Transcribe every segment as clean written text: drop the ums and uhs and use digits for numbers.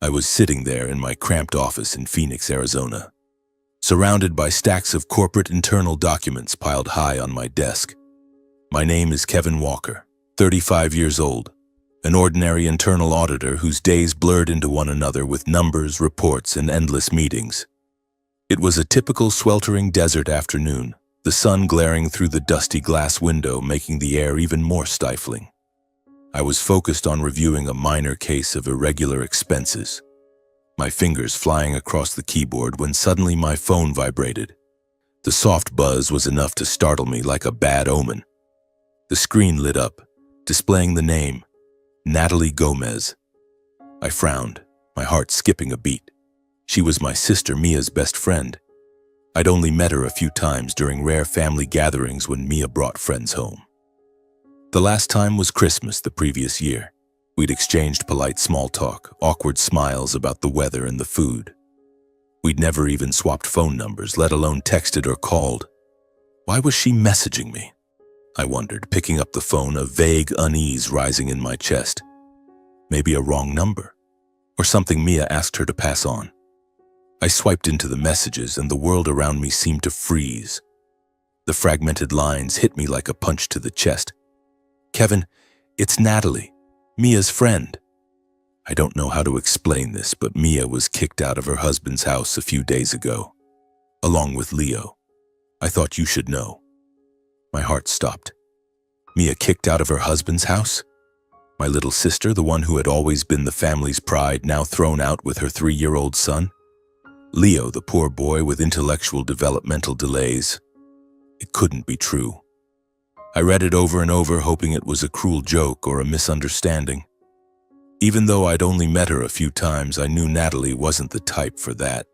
I was sitting there in my cramped office in Phoenix, Arizona, surrounded by stacks of corporate internal documents piled high on my desk. My name is Kevin Walker, 35 years old, an ordinary internal auditor whose days blurred into one another with numbers, reports, and endless meetings. It was a typical sweltering desert afternoon, the sun glaring through the dusty glass window, making the air even more stifling. I was focused on reviewing a minor case of irregular expenses, my fingers flying across the keyboard when suddenly my phone vibrated. The soft buzz was enough to startle me like a bad omen. The screen lit up, displaying the name, Natalie Gomez. I frowned, my heart skipping a beat. She was my sister Mia's best friend. I'd only met her a few times during rare family gatherings when Mia brought friends home. The last time was Christmas the previous year. We'd exchanged polite small talk, awkward smiles about the weather and the food. We'd never even swapped phone numbers, let alone texted or called. Why was she messaging me? I wondered, picking up the phone, a vague unease rising in my chest. Maybe a wrong number, or something Mia asked her to pass on. I swiped into the messages and the world around me seemed to freeze. The fragmented lines hit me like a punch to the chest. Kevin, it's Natalie, Mia's friend. I don't know how to explain this, but Mia was kicked out of her husband's house a few days ago, along with Leo. I thought you should know. My heart stopped. Mia kicked out of her husband's house? My little sister, the one who had always been the family's pride, now thrown out with her 3-year-old son? Leo, the poor boy with intellectual developmental delays. It couldn't be true. I read it over and over, hoping it was a cruel joke or a misunderstanding. Even though I'd only met her a few times, I knew Natalie wasn't the type for that.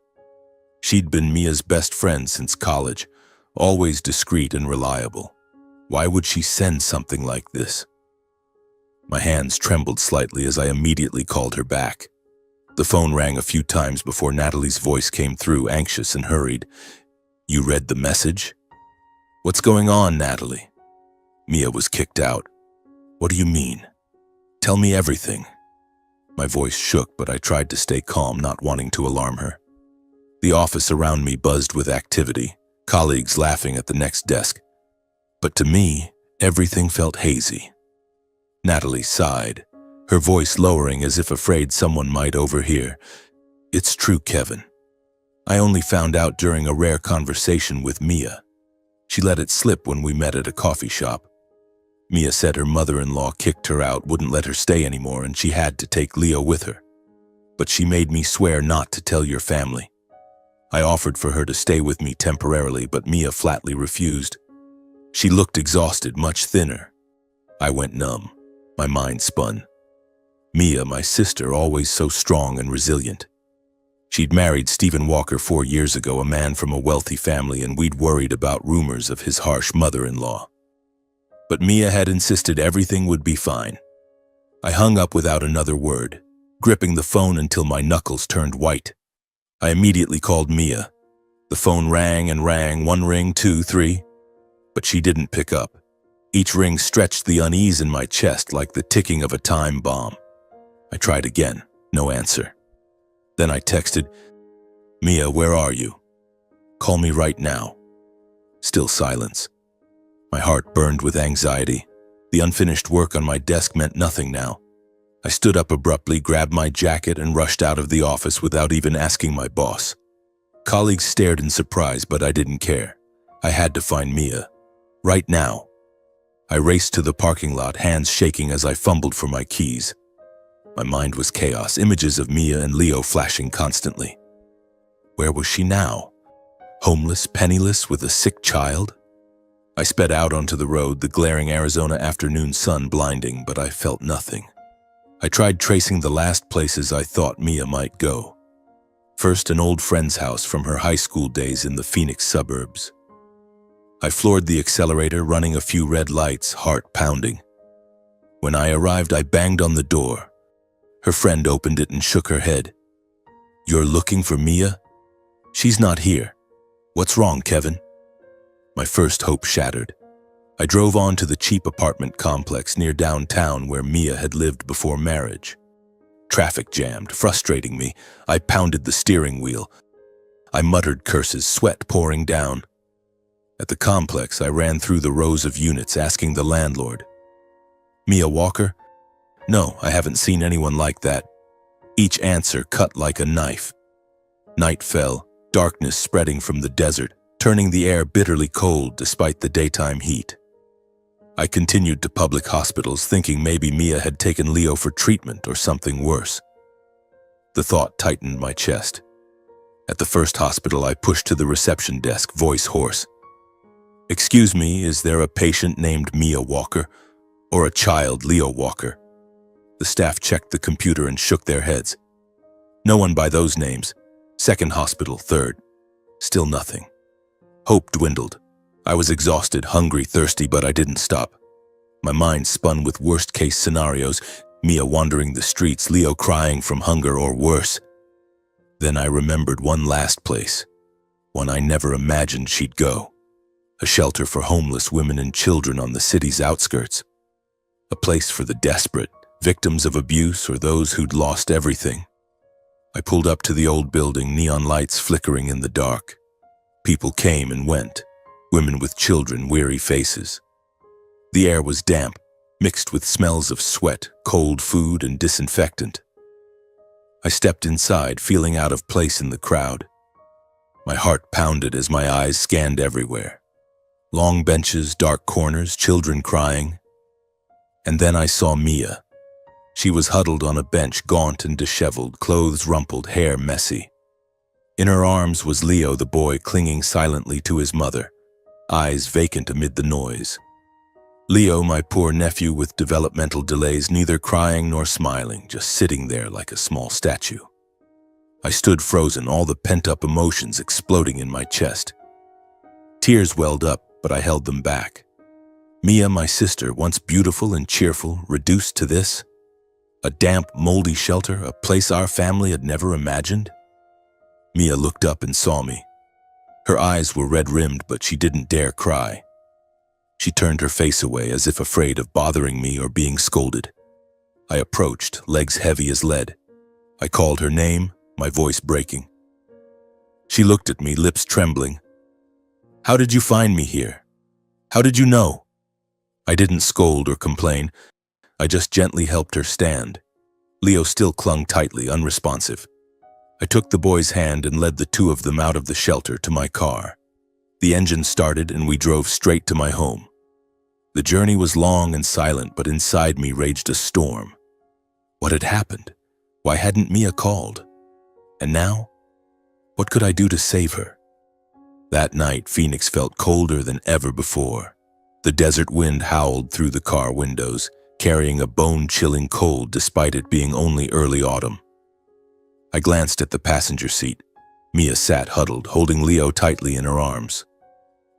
She'd been Mia's best friend since college, always discreet and reliable. Why would she send something like this? My hands trembled slightly as I immediately called her back. The phone rang a few times before Natalie's voice came through, anxious and hurried. You read the message? What's going on, Natalie? Mia was kicked out. What do you mean? Tell me everything. My voice shook, but I tried to stay calm, not wanting to alarm her. The office around me buzzed with activity, colleagues laughing at the next desk. But to me, everything felt hazy. Natalie sighed, her voice lowering as if afraid someone might overhear. It's true, Kevin. I only found out during a rare conversation with Mia. She let it slip when we met at a coffee shop. Mia said her mother-in-law kicked her out, wouldn't let her stay anymore, and she had to take Leo with her. But she made me swear not to tell your family. I offered for her to stay with me temporarily, but Mia flatly refused. She looked exhausted, much thinner. I went numb. My mind spun. Mia, my sister, always so strong and resilient. She'd married Stephen Walker 4 years ago, a man from a wealthy family, and we'd worried about rumors of his harsh mother-in-law. But Mia had insisted everything would be fine. I hung up without another word, gripping the phone until my knuckles turned white. I immediately called Mia. The phone rang and rang, 1 ring, 2, 3, but she didn't pick up. Each ring stretched the unease in my chest like the ticking of a time bomb. I tried again, no answer. Then I texted, Mia, where are you? Call me right now. Still silence. My heart burned with anxiety. The unfinished work on my desk meant nothing now. I stood up abruptly, grabbed my jacket, and rushed out of the office without even asking my boss. Colleagues stared in surprise, but I didn't care. I had to find Mia. Right now. I raced to the parking lot, hands shaking as I fumbled for my keys. My mind was chaos, images of Mia and Leo flashing constantly. Where was she now? Homeless, penniless, with a sick child? I sped out onto the road, the glaring Arizona afternoon sun blinding, but I felt nothing. I tried tracing the last places I thought Mia might go. First, an old friend's house from her high school days in the Phoenix suburbs. I floored the accelerator, running a few red lights, heart pounding. When I arrived, I banged on the door. Her friend opened it and shook her head. You're looking for Mia? She's not here. What's wrong, Kevin? My first hope shattered. I drove on to the cheap apartment complex near downtown where Mia had lived before marriage. Traffic jammed, frustrating me. I pounded the steering wheel. I muttered curses, sweat pouring down. At the complex, I ran through the rows of units asking the landlord, "Mia Walker?" "No, I haven't seen anyone like that." Each answer cut like a knife. Night fell, darkness spreading from the desert, turning the air bitterly cold despite the daytime heat. I continued to public hospitals thinking maybe Mia had taken Leo for treatment or something worse. The thought tightened my chest. At the first hospital, I pushed to the reception desk, voice hoarse. "Excuse me, is there a patient named Mia Walker? Or a child, Leo Walker?" The staff checked the computer and shook their heads. "No one by those names. Second hospital, third." Still nothing. Hope dwindled. I was exhausted, hungry, thirsty, but I didn't stop. My mind spun with worst-case scenarios, Mia wandering the streets, Leo crying from hunger or worse. Then I remembered one last place, one I never imagined she'd go. A shelter for homeless women and children on the city's outskirts. A place for the desperate, victims of abuse or those who'd lost everything. I pulled up to the old building, neon lights flickering in the dark. People came and went, women with children, weary faces. The air was damp, mixed with smells of sweat, cold food, and disinfectant. I stepped inside, feeling out of place in the crowd. My heart pounded as my eyes scanned everywhere. Long benches, dark corners, children crying. And then I saw Mia. She was huddled on a bench, gaunt and disheveled, clothes rumpled, hair messy. In her arms was Leo, the boy, clinging silently to his mother, eyes vacant amid the noise. Leo, my poor nephew with developmental delays, neither crying nor smiling, just sitting there like a small statue. I stood frozen, all the pent-up emotions exploding in my chest. Tears welled up, but I held them back. Mia, my sister, once beautiful and cheerful, reduced to this? A damp, moldy shelter, a place our family had never imagined? Mia looked up and saw me. Her eyes were red-rimmed, but she didn't dare cry. She turned her face away as if afraid of bothering me or being scolded. I approached, legs heavy as lead. I called her name, my voice breaking. She looked at me, lips trembling. "How did you find me here? How did you know?" I didn't scold or complain. I just gently helped her stand. Leo still clung tightly, unresponsive. I took the boy's hand and led the two of them out of the shelter to my car. The engine started and we drove straight to my home. The journey was long and silent, but inside me raged a storm. What had happened? Why hadn't Mia called? And now? What could I do to save her? That night, Phoenix felt colder than ever before. The desert wind howled through the car windows, carrying a bone-chilling cold despite it being only early autumn. I glanced at the passenger seat. Mia sat huddled, holding Leo tightly in her arms.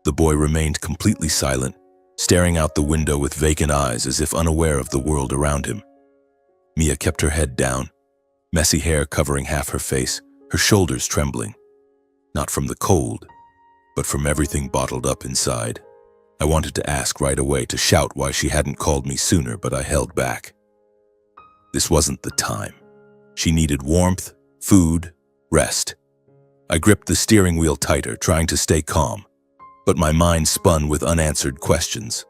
The boy remained completely silent, staring out the window with vacant eyes as if unaware of the world around him. Mia kept her head down, messy hair covering half her face, her shoulders trembling. Not from the cold, but from everything bottled up inside. I wanted to ask right away, to shout why she hadn't called me sooner, but I held back. This wasn't the time. She needed warmth, food, rest. I gripped the steering wheel tighter, trying to stay calm, but my mind spun with unanswered questions.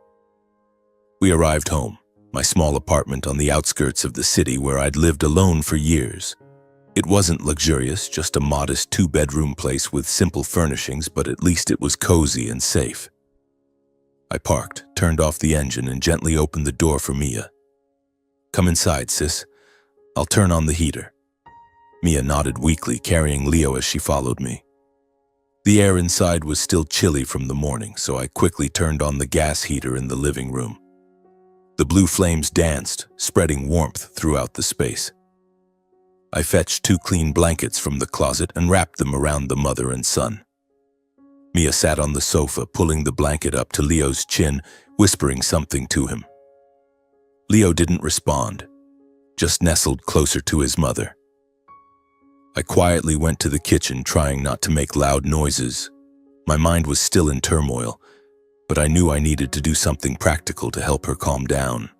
We arrived home, my small apartment on the outskirts of the city where I'd lived alone for years. It wasn't luxurious, just a modest two-bedroom place with simple furnishings, but at least it was cozy and safe. I parked, turned off the engine, and gently opened the door for Mia. "Come inside, sis. I'll turn on the heater." Mia nodded weakly, carrying Leo as she followed me. The air inside was still chilly from the morning, so I quickly turned on the gas heater in the living room. The blue flames danced, spreading warmth throughout the space. I fetched 2 clean blankets from the closet and wrapped them around the mother and son. Mia sat on the sofa, pulling the blanket up to Leo's chin, whispering something to him. Leo didn't respond, just nestled closer to his mother. I quietly went to the kitchen, trying not to make loud noises. My mind was still in turmoil, but I knew I needed to do something practical to help her calm down.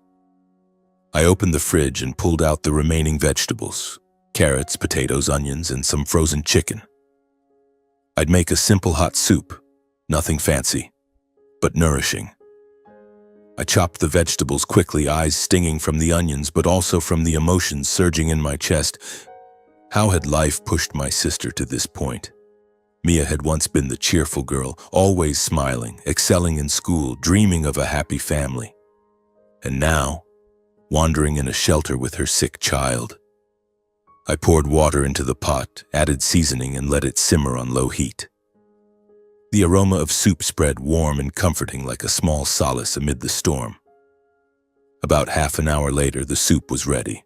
I opened the fridge and pulled out the remaining vegetables: carrots, potatoes, onions, and some frozen chicken. I'd make a simple hot soup, nothing fancy, but nourishing. I chopped the vegetables quickly, eyes stinging from the onions, but also from the emotions surging in my chest. How had life pushed my sister to this point? Mia had once been the cheerful girl, always smiling, excelling in school, dreaming of a happy family. And now, wandering in a shelter with her sick child. I poured water into the pot, added seasoning, and let it simmer on low heat. The aroma of soup spread warm and comforting like a small solace amid the storm. About half an hour later, the soup was ready.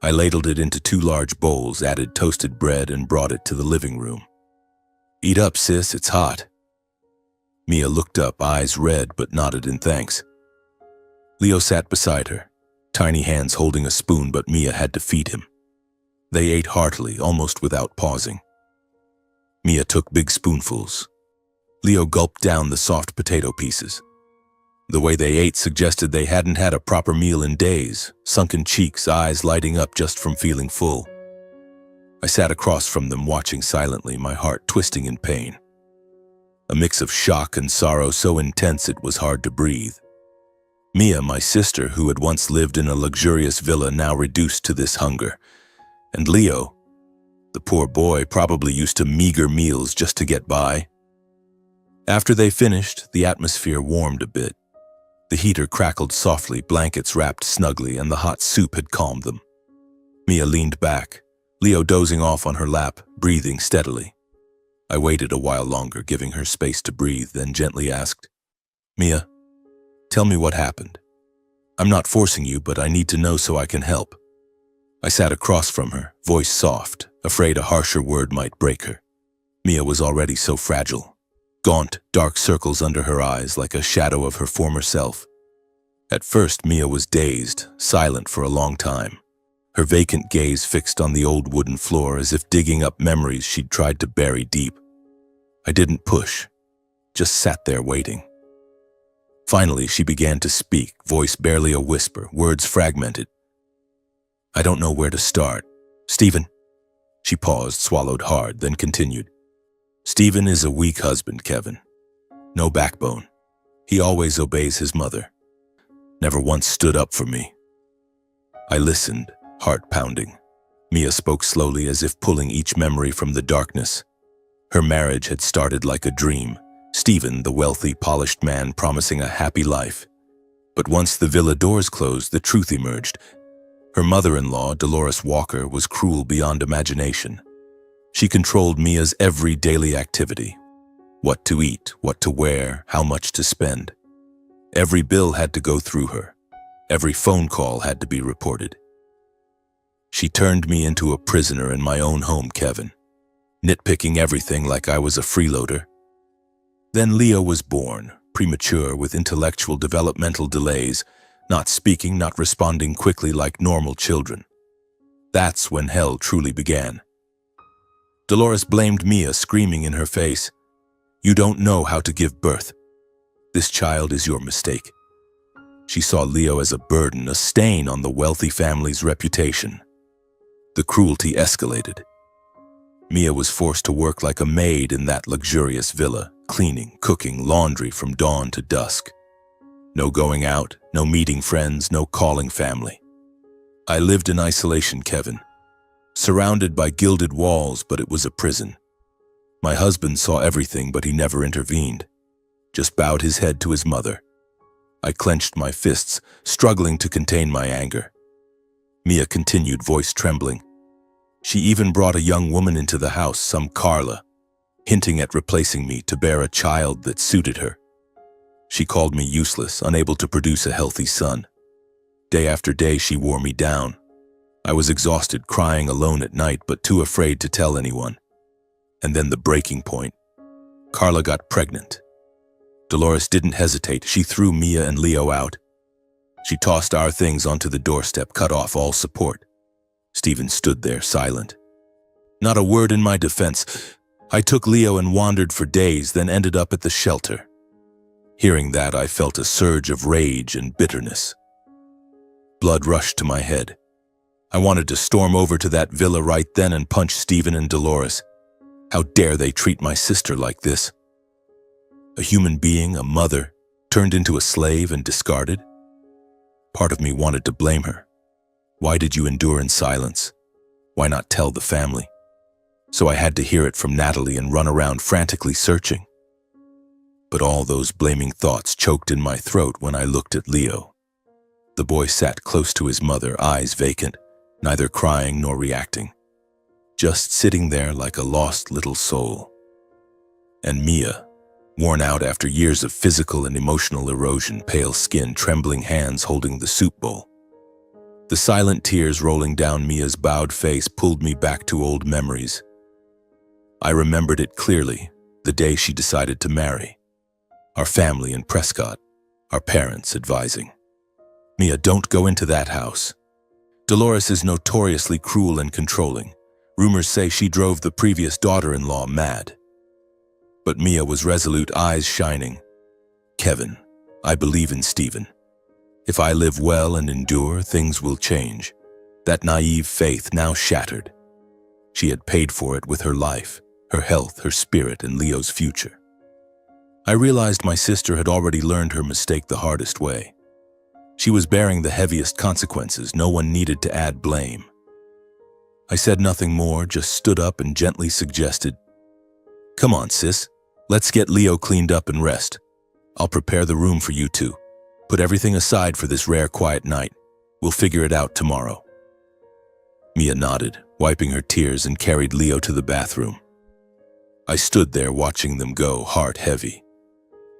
I ladled it into 2 large bowls, added toasted bread, and brought it to the living room. "Eat up, sis, it's hot." Mia looked up, eyes red, but nodded in thanks. Leo sat beside her, tiny hands holding a spoon, but Mia had to feed him. They ate heartily, almost without pausing. Mia took big spoonfuls. Leo gulped down the soft potato pieces. The way they ate suggested they hadn't had a proper meal in days, sunken cheeks, eyes lighting up just from feeling full. I sat across from them, watching silently, my heart twisting in pain. A mix of shock and sorrow so intense it was hard to breathe. Mia, my sister, who had once lived in a luxurious villa, now reduced to this hunger. And Leo, the poor boy, probably used to meager meals just to get by. After they finished, the atmosphere warmed a bit. The heater crackled softly, blankets wrapped snugly, and the hot soup had calmed them. Mia leaned back, Leo dozing off on her lap, breathing steadily. I waited a while longer, giving her space to breathe, then gently asked, "Mia, tell me what happened. I'm not forcing you, but I need to know so I can help." I sat across from her, voice soft, afraid a harsher word might break her. Mia was already so fragile. Gaunt, dark circles under her eyes, like a shadow of her former self. At first, Mia was dazed, silent for a long time, her vacant gaze fixed on the old wooden floor as if digging up memories she'd tried to bury deep. I didn't push, just sat there waiting. Finally, she began to speak, voice barely a whisper, words fragmented. "I don't know where to start. Stephen." She paused, swallowed hard, then continued. "Stephen is a weak husband, Kevin. No backbone. He always obeys his mother. Never once stood up for me." I listened, heart pounding. Mia spoke slowly, as if pulling each memory from the darkness. Her marriage had started like a dream. Stephen, the wealthy, polished man, promising a happy life. But once the villa doors closed, the truth emerged. Her mother-in-law, Dolores Walker, was cruel beyond imagination. She controlled Mia's every daily activity. What to eat, what to wear, how much to spend. Every bill had to go through her. Every phone call had to be reported. She turned me into a prisoner in my own home, Kevin, nitpicking everything like I was a freeloader. Then Leo was born, premature, with intellectual developmental delays, not speaking, not responding quickly like normal children. That's when hell truly began. Dolores blamed Mia, screaming in her face, "You don't know how to give birth. This child is your mistake." She saw Leo as a burden, a stain on the wealthy family's reputation. The cruelty escalated. Mia was forced to work like a maid in that luxurious villa, cleaning, cooking, laundry from dawn to dusk. No going out, no meeting friends, no calling family. I lived in isolation, Kevin, surrounded by gilded walls, but it was a prison. My husband saw everything, but he never intervened, just bowed his head to his mother. I clenched my fists, struggling to contain my anger. Mia continued, voice trembling. She even brought a young woman into the house, some Carla, hinting at replacing me to bear a child that suited her. She called me useless, unable to produce a healthy son. Day after day, she wore me down. I was exhausted, crying alone at night, but too afraid to tell anyone. And then the breaking point. Carla got pregnant. Dolores didn't hesitate. She threw Mia and Leo out. She tossed our things onto the doorstep, cut off all support. Stephen stood there, silent. Not a word in my defense. I took Leo and wandered for days, then ended up at the shelter. Hearing that, I felt a surge of rage and bitterness. Blood rushed to my head. I wanted to storm over to that villa right then and punch Stephen and Dolores. How dare they treat my sister like this? A human being, a mother, turned into a slave and discarded? Part of me wanted to blame her. Why did you endure in silence? Why not tell the family? So I had to hear it from Natalie and run around frantically searching. But all those blaming thoughts choked in my throat when I looked at Leo. The boy sat close to his mother, eyes vacant, neither crying nor reacting, just sitting there like a lost little soul. And Mia, worn out after years of physical and emotional erosion, pale skin, trembling hands holding the soup bowl. The silent tears rolling down Mia's bowed face pulled me back to old memories. I remembered it clearly, the day she decided to marry. Our family in Prescott, our parents advising. Mia, don't go into that house. Dolores is notoriously cruel and controlling. Rumors say she drove the previous daughter-in-law mad. But Mia was resolute, eyes shining. Kevin, I believe in Stephen. If I live well and endure, things will change. That naive faith now shattered. She had paid for it with her life, her health, her spirit, and Leo's future. I realized my sister had already learned her mistake the hardest way. She was bearing the heaviest consequences. No one needed to add blame. I said nothing more, just stood up and gently suggested, "Come on, sis. Let's get Leo cleaned up and rest. I'll prepare the room for you two. Put everything aside for this rare quiet night. We'll figure it out tomorrow." Mia nodded, wiping her tears, and carried Leo to the bathroom. I stood there watching them go, heart heavy.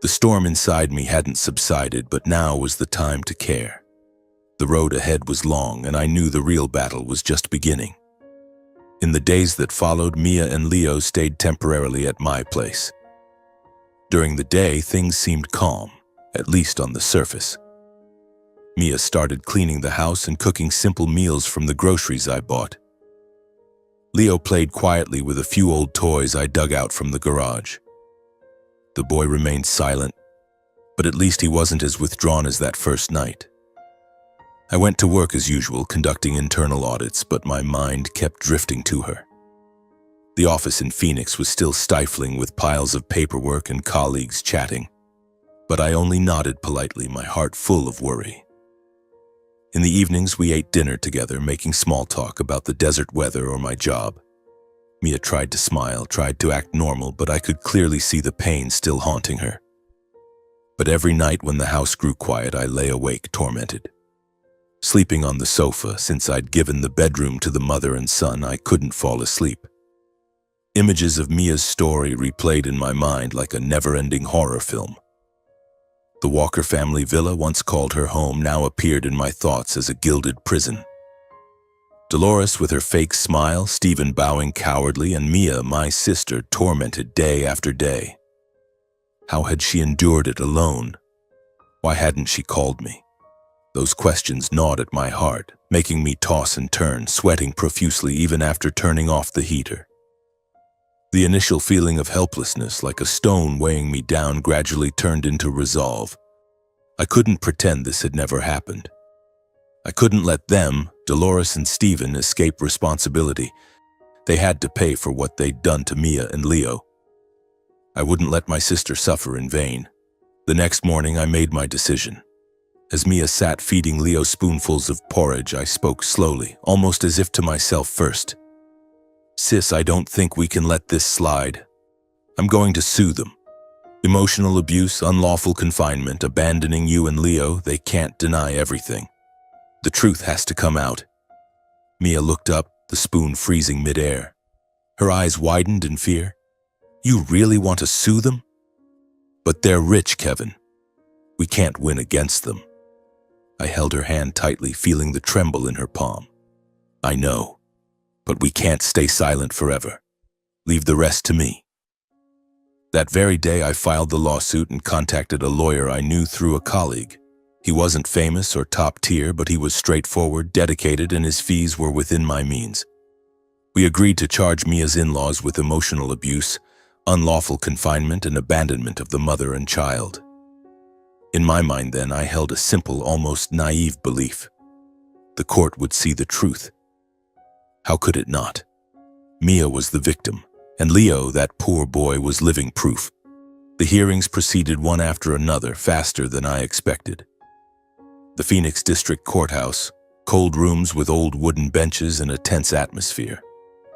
The storm inside me hadn't subsided, but now was the time to care. The road ahead was long, and I knew the real battle was just beginning. In the days that followed, Mia and Leo stayed temporarily at my place. During the day, things seemed calm, at least on the surface. Mia started cleaning the house and cooking simple meals from the groceries I bought. Leo played quietly with a few old toys I dug out from the garage. The boy remained silent, but at least he wasn't as withdrawn as that first night. I went to work as usual, conducting internal audits, but my mind kept drifting to her. The office in Phoenix was still stifling with piles of paperwork and colleagues chatting, but I only nodded politely, my heart full of worry. In the evenings, we ate dinner together, making small talk about the desert weather or my job. Mia tried to smile, tried to act normal, but I could clearly see the pain still haunting her. But every night when the house grew quiet, I lay awake, tormented. Sleeping on the sofa, since I'd given the bedroom to the mother and son, I couldn't fall asleep. Images of Mia's story replayed in my mind like a never-ending horror film. The Walker family villa, once called her home, now appeared in my thoughts as a gilded prison. Dolores with her fake smile, Stephen bowing cowardly, and Mia, my sister, tormented day after day. How had she endured it alone? Why hadn't she called me? Those questions gnawed at my heart, making me toss and turn, sweating profusely even after turning off the heater. The initial feeling of helplessness, like a stone weighing me down, gradually turned into resolve. I couldn't pretend this had never happened. I couldn't let them, Dolores and Stephen, escape responsibility. They had to pay for what they'd done to Mia and Leo. I wouldn't let my sister suffer in vain. The next morning, I made my decision. As Mia sat feeding Leo spoonfuls of porridge, I spoke slowly, almost as if to myself first. "Sis, I don't think we can let this slide. I'm going to sue them. Emotional abuse, unlawful confinement, abandoning you and Leo, they can't deny everything. The truth has to come out." Mia looked up, the spoon freezing midair. Her eyes widened in fear. "You really want to sue them?" "But they're rich, Kevin. We can't win against them." I held her hand tightly, feeling the tremble in her palm. "I know, but we can't stay silent forever. Leave the rest to me." That very day, I filed the lawsuit and contacted a lawyer I knew through a colleague. He wasn't famous or top tier, but he was straightforward, dedicated, and his fees were within my means. We agreed to charge Mia's in-laws with emotional abuse, unlawful confinement, and abandonment of the mother and child. In my mind then, I held a simple, almost naive belief. the court would see the truth. How could it not? Mia was the victim, and Leo, that poor boy, was living proof. The hearings proceeded one after another, faster than I expected. The Phoenix District Courthouse, cold rooms with old wooden benches and a tense atmosphere.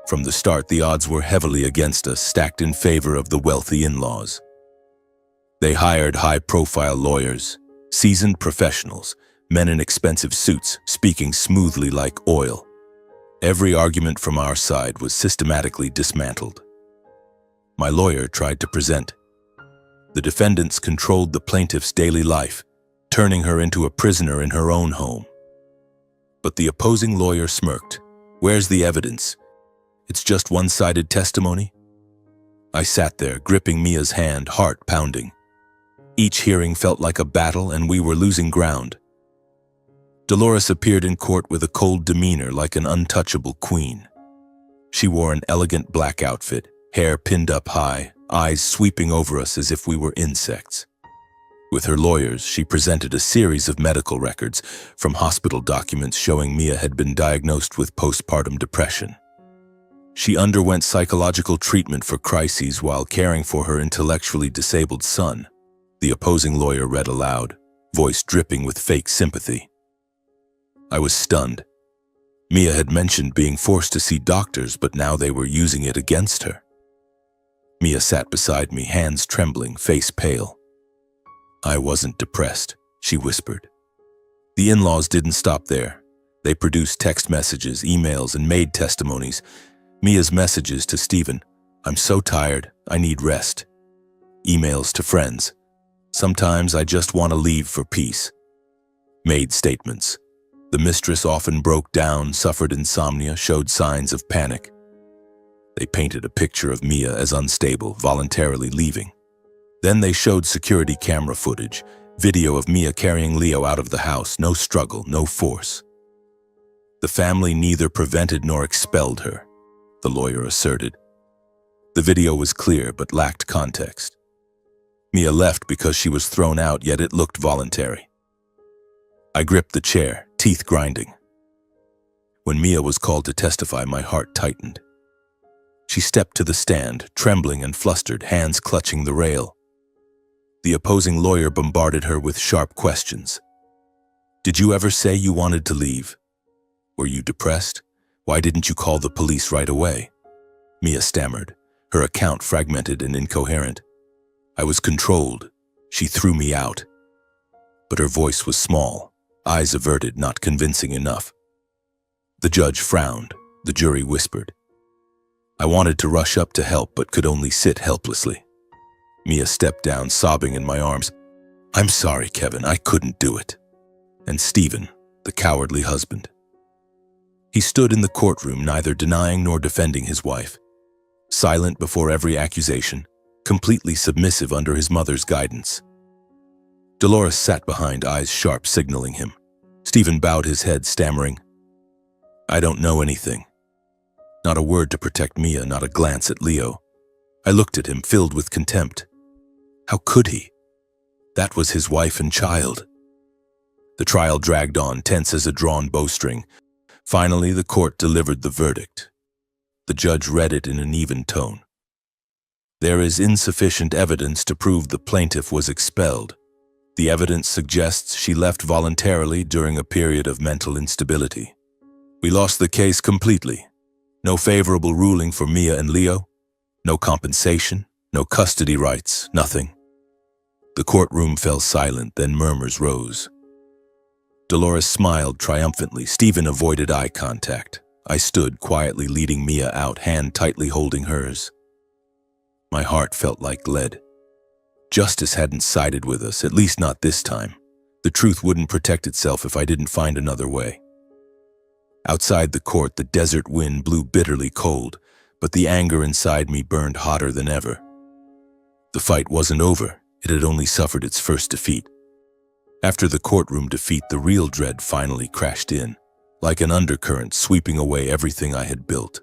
From the start, the odds were heavily against us, stacked in favor of the wealthy in-laws. They hired high-profile lawyers, seasoned professionals, men in expensive suits, speaking smoothly like oil. Every argument from our side was systematically dismantled. My lawyer tried to present. The defendants controlled the plaintiff's daily life, turning her into a prisoner in her own home. But the opposing lawyer smirked. Where's the evidence? It's just one-sided testimony? I sat there, gripping Mia's hand, heart pounding. Each hearing felt like a battle, and we were losing ground. Dolores appeared in court with a cold demeanor, like an untouchable queen. She wore an elegant black outfit, hair pinned up high, eyes sweeping over us as if we were insects. With her lawyers, she presented a series of medical records, from hospital documents showing Mia had been diagnosed with postpartum depression. She underwent psychological treatment for crises while caring for her intellectually disabled son. The opposing lawyer read aloud, voice dripping with fake sympathy. I was stunned. Mia had mentioned being forced to see doctors, but now they were using it against her. Mia sat beside me, hands trembling, face pale. I wasn't depressed, she whispered. The in-laws didn't stop there. They produced text messages, emails, and made testimonies. Mia's messages to Stephen, "I'm so tired, I need rest." Emails to friends, "Sometimes I just want to leave for peace." Made statements. The mistress often broke down, suffered insomnia, showed signs of panic. They painted a picture of Mia as unstable, voluntarily leaving. Then they showed security camera footage, video of Mia carrying Leo out of the house, no struggle, no force. The family neither prevented nor expelled her, the lawyer asserted. The video was clear but lacked context. Mia left because she was thrown out, yet it looked voluntary. I gripped the chair, teeth grinding. When Mia was called to testify, my heart tightened. She stepped to the stand, trembling and flustered, hands clutching the rail. The opposing lawyer bombarded her with sharp questions. Did you ever say you wanted to leave? Were you depressed? Why didn't you call the police right away? Mia stammered, her account fragmented and incoherent. I was controlled. She threw me out. But her voice was small, eyes averted, not convincing enough. The judge frowned. The jury whispered. I wanted to rush up to help, but could only sit helplessly. Mia stepped down, sobbing in my arms. I'm sorry, Kevin, I couldn't do it. And Stephen, the cowardly husband. He stood in the courtroom, neither denying nor defending his wife. Silent before every accusation, completely submissive under his mother's guidance. Dolores sat behind, eyes sharp, signaling him. Stephen bowed his head, stammering, I don't know anything. Not a word to protect Mia, not a glance at Leo. I looked at him, filled with contempt. How could he? That was his wife and child. The trial dragged on, tense as a drawn bowstring. Finally, the court delivered the verdict. The judge read it in an even tone. There is insufficient evidence to prove the plaintiff was expelled. The evidence suggests she left voluntarily during a period of mental instability. We lost the case completely. No favorable ruling for Mia and Leo. No compensation, no custody rights, nothing. The courtroom fell silent, then murmurs rose. Dolores smiled triumphantly. Stephen avoided eye contact. I stood quietly, leading Mia out, hand tightly holding hers. My heart felt like lead. Justice hadn't sided with us, at least not this time. The truth wouldn't protect itself if I didn't find another way. Outside the court, the desert wind blew bitterly cold, but the anger inside me burned hotter than ever. The fight wasn't over. It had only suffered its first defeat. After the courtroom defeat, the real dread finally crashed in, like an undercurrent sweeping away everything I had built.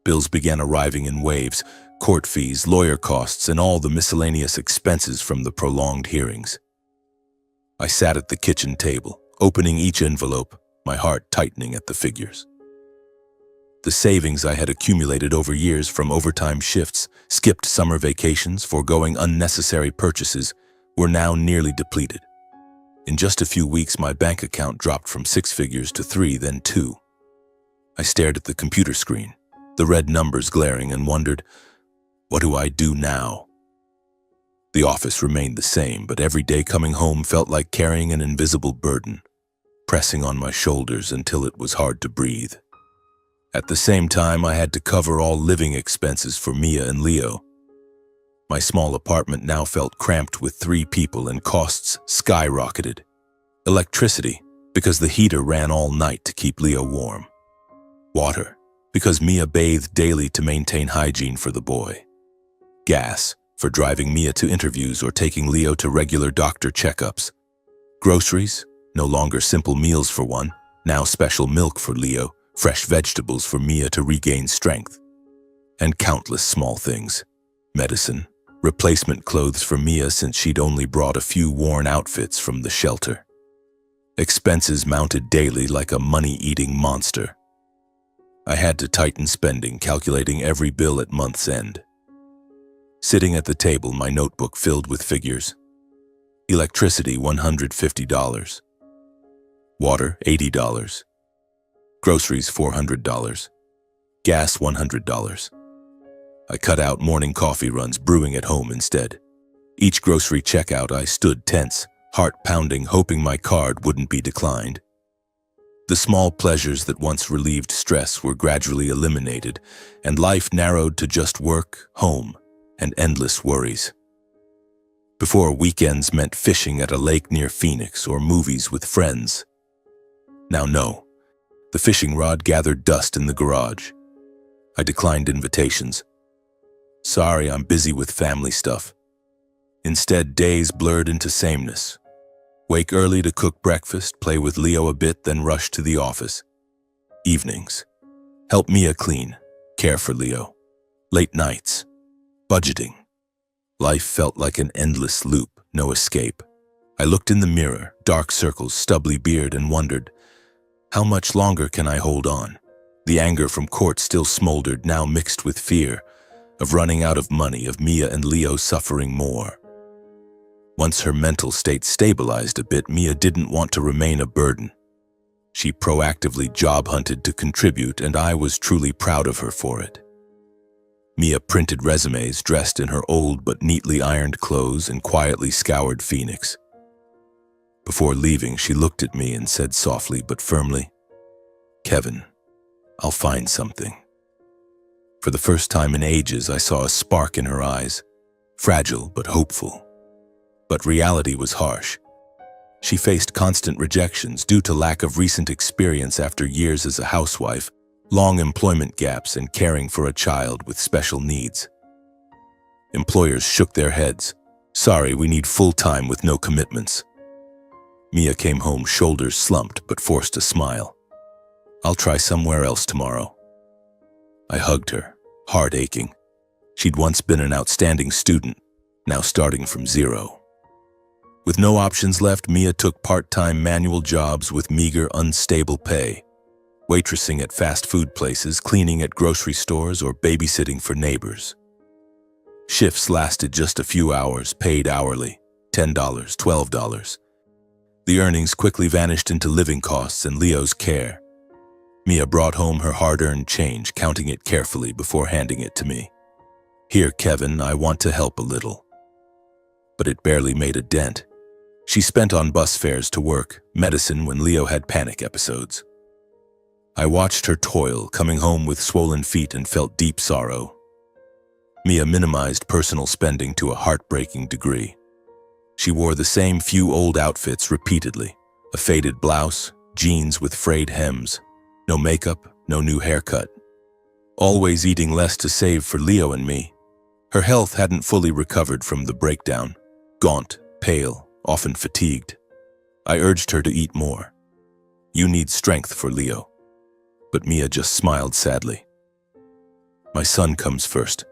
Bills began arriving in waves, court fees, lawyer costs, and all the miscellaneous expenses from the prolonged hearings. I sat at the kitchen table, opening each envelope, my heart tightening at the figures. The savings I had accumulated over years from overtime shifts, skipped summer vacations, foregoing unnecessary purchases, were now nearly depleted. In just a few weeks, my bank account dropped from 6 figures to 3, then 2. I stared at the computer screen, the red numbers glaring, and wondered, what do I do now? The office remained the same, but every day coming home felt like carrying an invisible burden, pressing on my shoulders until it was hard to breathe. At the same time, I had to cover all living expenses for Mia and Leo. My small apartment now felt cramped with 3 people, and costs skyrocketed. Electricity, because the heater ran all night to keep Leo warm. Water, because Mia bathed daily to maintain hygiene for the boy. Gas, for driving Mia to interviews or taking Leo to regular doctor checkups. Groceries, no longer simple meals for one, now special milk for Leo, fresh vegetables for Mia to regain strength. And countless small things. Medicine, replacement clothes for Mia since she'd only brought a few worn outfits from the shelter. Expenses mounted daily like a money-eating monster. I had to tighten spending, calculating every bill at month's end. Sitting at the table, my notebook filled with figures. Electricity, $150. Water, $80. Groceries, $400. Gas, $100. I cut out morning coffee runs, brewing at home instead. Each grocery checkout, I stood tense, heart pounding, hoping my card wouldn't be declined. The small pleasures that once relieved stress were gradually eliminated, and life narrowed to just work, home, and endless worries. Before, weekends meant fishing at a lake near Phoenix or movies with friends. Now, no. The fishing rod gathered dust in the garage. I declined invitations. Sorry, I'm busy with family stuff. Instead, days blurred into sameness. Wake early to cook breakfast, play with Leo a bit, then rush to the office. Evenings. Help Mia clean, care for Leo. Late nights. Budgeting. Life felt like an endless loop, no escape. I looked in the mirror, dark circles, stubbly beard, and wondered, how much longer can I hold on? The anger from court still smoldered, now mixed with fear of running out of money, of Mia and Leo suffering more. Once her mental state stabilized a bit, Mia didn't want to remain a burden. She proactively job hunted to contribute, and I was truly proud of her for it. Mia printed resumes, dressed in her old but neatly ironed clothes, and quietly scoured Phoenix. Before leaving, she looked at me and said softly but firmly, "Kevin, I'll find something." For the first time in ages, I saw a spark in her eyes, fragile but hopeful. But reality was harsh. She faced constant rejections due to lack of recent experience after years as a housewife, long employment gaps, and caring for a child with special needs. Employers shook their heads. "Sorry, we need full-time with no commitments." Mia came home, shoulders slumped, but forced a smile. "I'll try somewhere else tomorrow." I hugged her, heart aching. She'd once been an outstanding student, now starting from zero. With no options left, Mia took part-time manual jobs with meager, unstable pay. Waitressing at fast food places, cleaning at grocery stores, or babysitting for neighbors. Shifts lasted just a few hours, paid hourly, $10, $12. The earnings quickly vanished into living costs and Leo's care. Mia brought home her hard-earned change, counting it carefully before handing it to me. "Here, Kevin, I want to help a little." But it barely made a dent. She spent on bus fares to work, medicine when Leo had panic episodes. I watched her toil, coming home with swollen feet, and felt deep sorrow. Mia minimized personal spending to a heartbreaking degree. She wore the same few old outfits repeatedly, a faded blouse, jeans with frayed hems, no makeup, no new haircut. Always eating less to save for Leo and me. Her health hadn't fully recovered from the breakdown, gaunt, pale, often fatigued. I urged her to eat more. "You need strength for Leo." But Mia just smiled sadly. "My son comes first."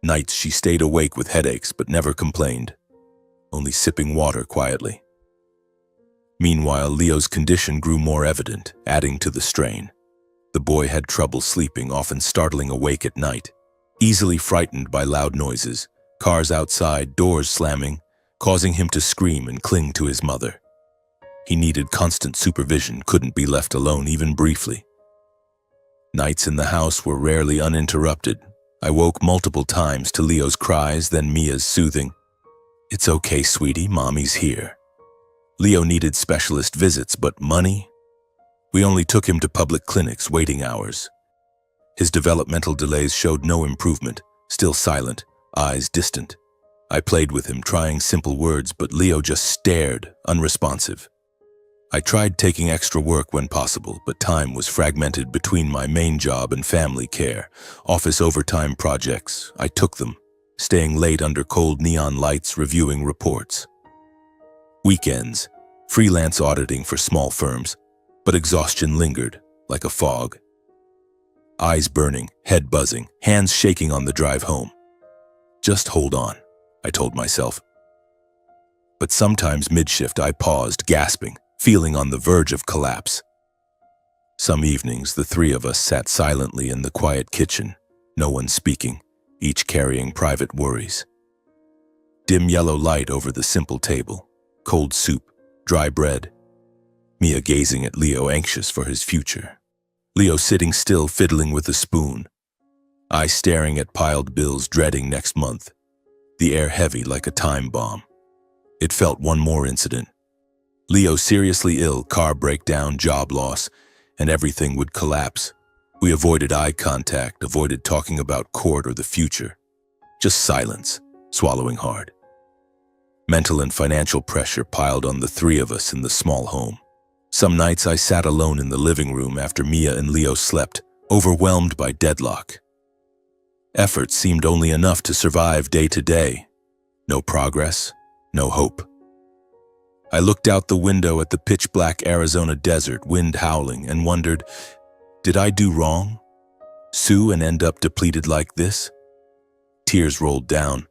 Nights she stayed awake with headaches but never complained, only sipping water quietly. Meanwhile, Leo's condition grew more evident, adding to the strain. The boy had trouble sleeping, often startling awake at night, easily frightened by loud noises, cars outside, doors slamming, causing him to scream and cling to his mother. He needed constant supervision, couldn't be left alone even briefly. Nights in the house were rarely uninterrupted. I woke multiple times to Leo's cries, then Mia's soothing, "It's okay, sweetie, mommy's here." Leo needed specialist visits, but money? We only took him to public clinics, waiting hours. His developmental delays showed no improvement, still silent, eyes distant. I played with him, trying simple words, but Leo just stared, unresponsive. I tried taking extra work when possible, but time was fragmented between my main job and family care. Office overtime projects, I took them, staying late under cold neon lights, reviewing reports. Weekends, freelance auditing for small firms, but exhaustion lingered like a fog. Eyes burning, head buzzing, hands shaking on the drive home. Just hold on, I told myself. But sometimes mid-shift I paused, gasping, feeling on the verge of collapse. Some evenings, the three of us sat silently in the quiet kitchen, no one speaking, each carrying private worries. Dim yellow light over the simple table, cold soup, dry bread. Mia gazing at Leo, anxious for his future. Leo sitting still, fiddling with a spoon. I staring at piled bills, dreading next month. The air heavy like a time bomb. It felt one more incident. Leo seriously ill, car breakdown, job loss, and everything would collapse. We avoided eye contact, avoided talking about court or the future. Just silence, swallowing hard. Mental and financial pressure piled on the three of us in the small home. Some nights I sat alone in the living room after Mia and Leo slept, overwhelmed by deadlock. Effort seemed only enough to survive day to day. No progress, no hope. I looked out the window at the pitch-black Arizona desert, wind howling, and wondered, did I do wrong? Sue and end up depleted like this? Tears rolled down.